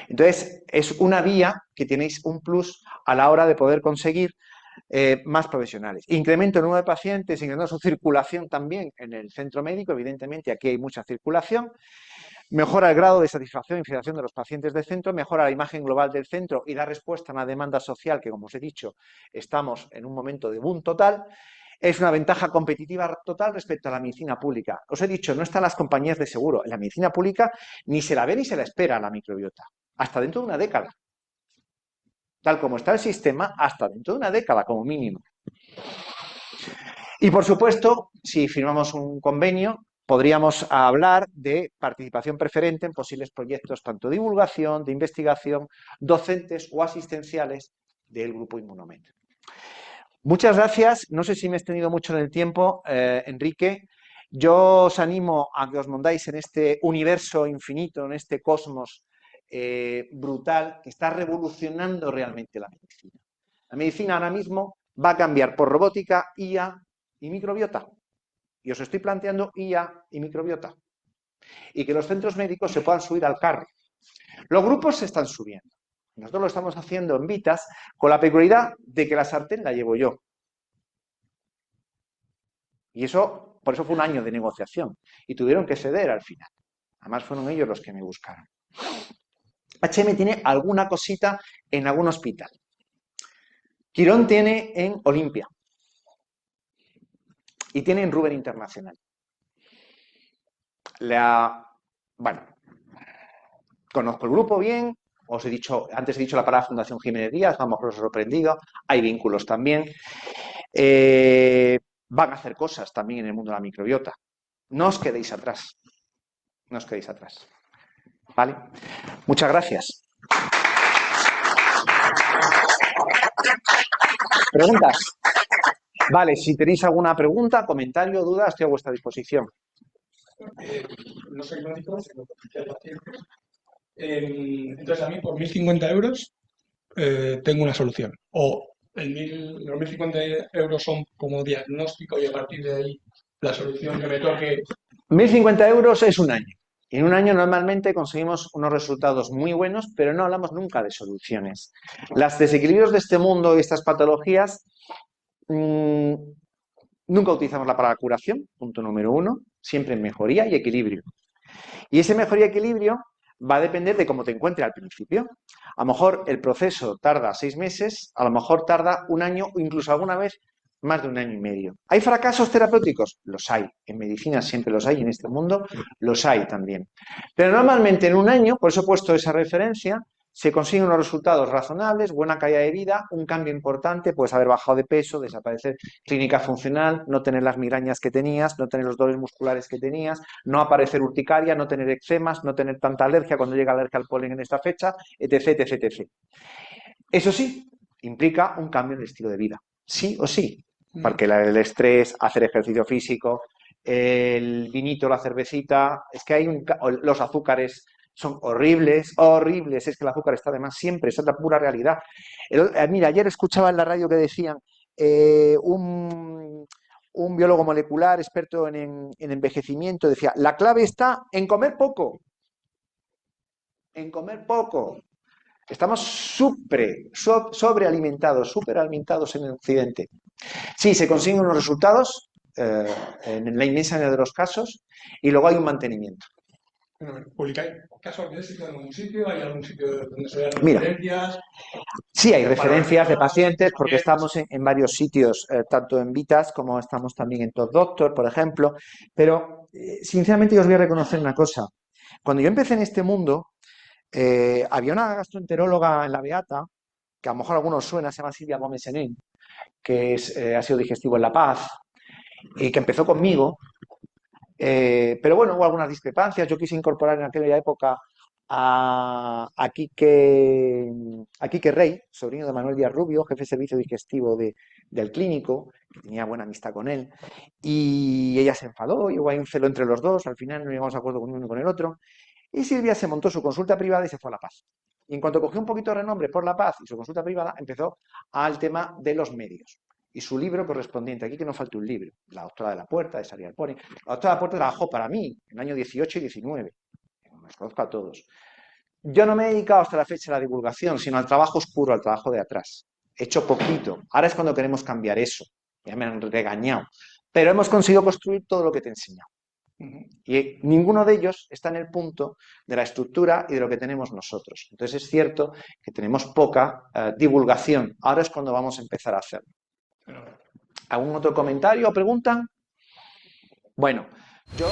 Entonces, es una vía que tenéis un plus a la hora de poder conseguir más profesionales. Incremento el número de pacientes, incremento su circulación también en el centro médico, evidentemente aquí hay mucha circulación, mejora el grado de satisfacción y fidelización de los pacientes del centro, mejora la imagen global del centro y da respuesta a una demanda social que, como os he dicho, estamos en un momento de boom total. Es una ventaja competitiva total respecto a la medicina pública. Os he dicho, no están las compañías de seguro. En la medicina pública ni se la ve ni se la espera la microbiota. Hasta dentro de una década. Tal como está el sistema, hasta dentro de una década como mínimo. Y por supuesto, si firmamos un convenio, podríamos hablar de participación preferente en posibles proyectos tanto de divulgación, de investigación, docentes o asistenciales del Grupo Inmunomed. Muchas gracias. No sé si me he extendido mucho en el tiempo, Enrique. Yo os animo a que os montáis en este universo infinito, en este cosmos brutal que está revolucionando realmente la medicina. La medicina ahora mismo va a cambiar por robótica, IA y microbiota. Y os estoy planteando IA y microbiota. Y que los centros médicos se puedan subir al carro. Los grupos se están subiendo. Nosotros lo estamos haciendo en Vitas con la peculiaridad de que la sartén la llevo yo. Y eso, por eso fue un año de negociación. Y tuvieron que ceder al final. Además fueron ellos los que me buscaron. HM tiene alguna cosita en algún hospital. Quirón tiene en Olimpia. Y tiene en Ruber Internacional. Bueno, conozco el grupo bien. Antes he dicho la palabra Fundación Jiménez Díaz, vamos, los he sorprendido. Hay vínculos también. Van a hacer cosas también en el mundo de la microbiota. No os quedéis atrás. No os quedéis atrás. ¿Vale? Muchas gracias. ¿Preguntas? Vale, si tenéis alguna pregunta, comentario, duda, estoy a vuestra disposición. No soy médico, sino oficial pacientes. Entonces, a mí por 1.050 euros tengo una solución. O los 1.050 euros son como diagnóstico y a partir de ahí la solución que me toque. 1.050 euros es un año. En un año normalmente conseguimos unos resultados muy buenos, pero no hablamos nunca de soluciones. Los desequilibrios de este mundo y estas patologías, nunca utilizamos la palabra curación, punto número 1, siempre en mejoría y equilibrio. Y ese mejoría y equilibrio va a depender de cómo te encuentres al principio. A lo mejor el proceso tarda 6 meses, a lo mejor tarda un año o incluso alguna vez más de un año y medio. ¿Hay fracasos terapéuticos? Los hay. En medicina siempre los hay, en este mundo los hay también. Pero normalmente en un año, por eso he puesto esa referencia, se consiguen unos resultados razonables, buena calidad de vida, un cambio importante, puedes haber bajado de peso, desaparecer clínica funcional, no tener las migrañas que tenías, no tener los dolores musculares que tenías, no aparecer urticaria, no tener eczemas, no tener tanta alergia cuando llega la alergia al polen en esta fecha, etc, etc, etc. Eso sí, implica un cambio en el estilo de vida, sí o sí, porque el estrés, hacer ejercicio físico, el vinito, la cervecita, es que hay los azúcares son horribles, horribles, es que el azúcar está de más siempre, esa es la pura realidad. Mira, ayer escuchaba en la radio que decían un biólogo molecular experto en envejecimiento, decía, la clave está en comer poco, en comer poco. Estamos sobrealimentados, superalimentados en el occidente. Sí, se consiguen unos resultados en la inmensa mayoría de los casos y luego hay un mantenimiento. ¿Publicáis casos de éxito en algún sitio? ¿Hay algún sitio donde se vean referencias? Sí, hay referencias de pacientes porque estamos en varios sitios, tanto en Vitas como estamos también en Top Doctor, por ejemplo. Pero, sinceramente, yo os voy a reconocer una cosa. Cuando yo empecé en este mundo, había una gastroenteróloga en La Beata, que a lo mejor a algunos suena, se llama Silvia Gómez Senén, que ha sido digestivo en La Paz, y que empezó conmigo. Pero bueno, hubo algunas discrepancias. Yo quise incorporar en aquella época a Quique Rey, sobrino de Manuel Díaz Rubio, jefe de servicio digestivo del clínico, que tenía buena amistad con él, y ella se enfadó, y hubo ahí un celo entre los dos, al final no llegamos a acuerdo con uno y con el otro, y Silvia se montó su consulta privada y se fue a La Paz. Y en cuanto cogió un poquito de renombre por La Paz y su consulta privada, empezó al tema de los medios. Y su libro correspondiente, aquí que no falte un libro, La doctora de la Puerta, de Sari Alpone. La doctora de la Puerta trabajó para mí en el año 18 y 19. Los conozco a todos. Yo no me he dedicado hasta la fecha a la divulgación, sino al trabajo oscuro, al trabajo de atrás. He hecho poquito. Ahora es cuando queremos cambiar eso. Ya me han regañado. Pero hemos conseguido construir todo lo que te he enseñado. Y ninguno de ellos está en el punto de la estructura y de lo que tenemos nosotros. Entonces es cierto que tenemos poca divulgación. Ahora es cuando vamos a empezar a hacerlo. ¿Algún otro comentario o pregunta? Bueno, yo...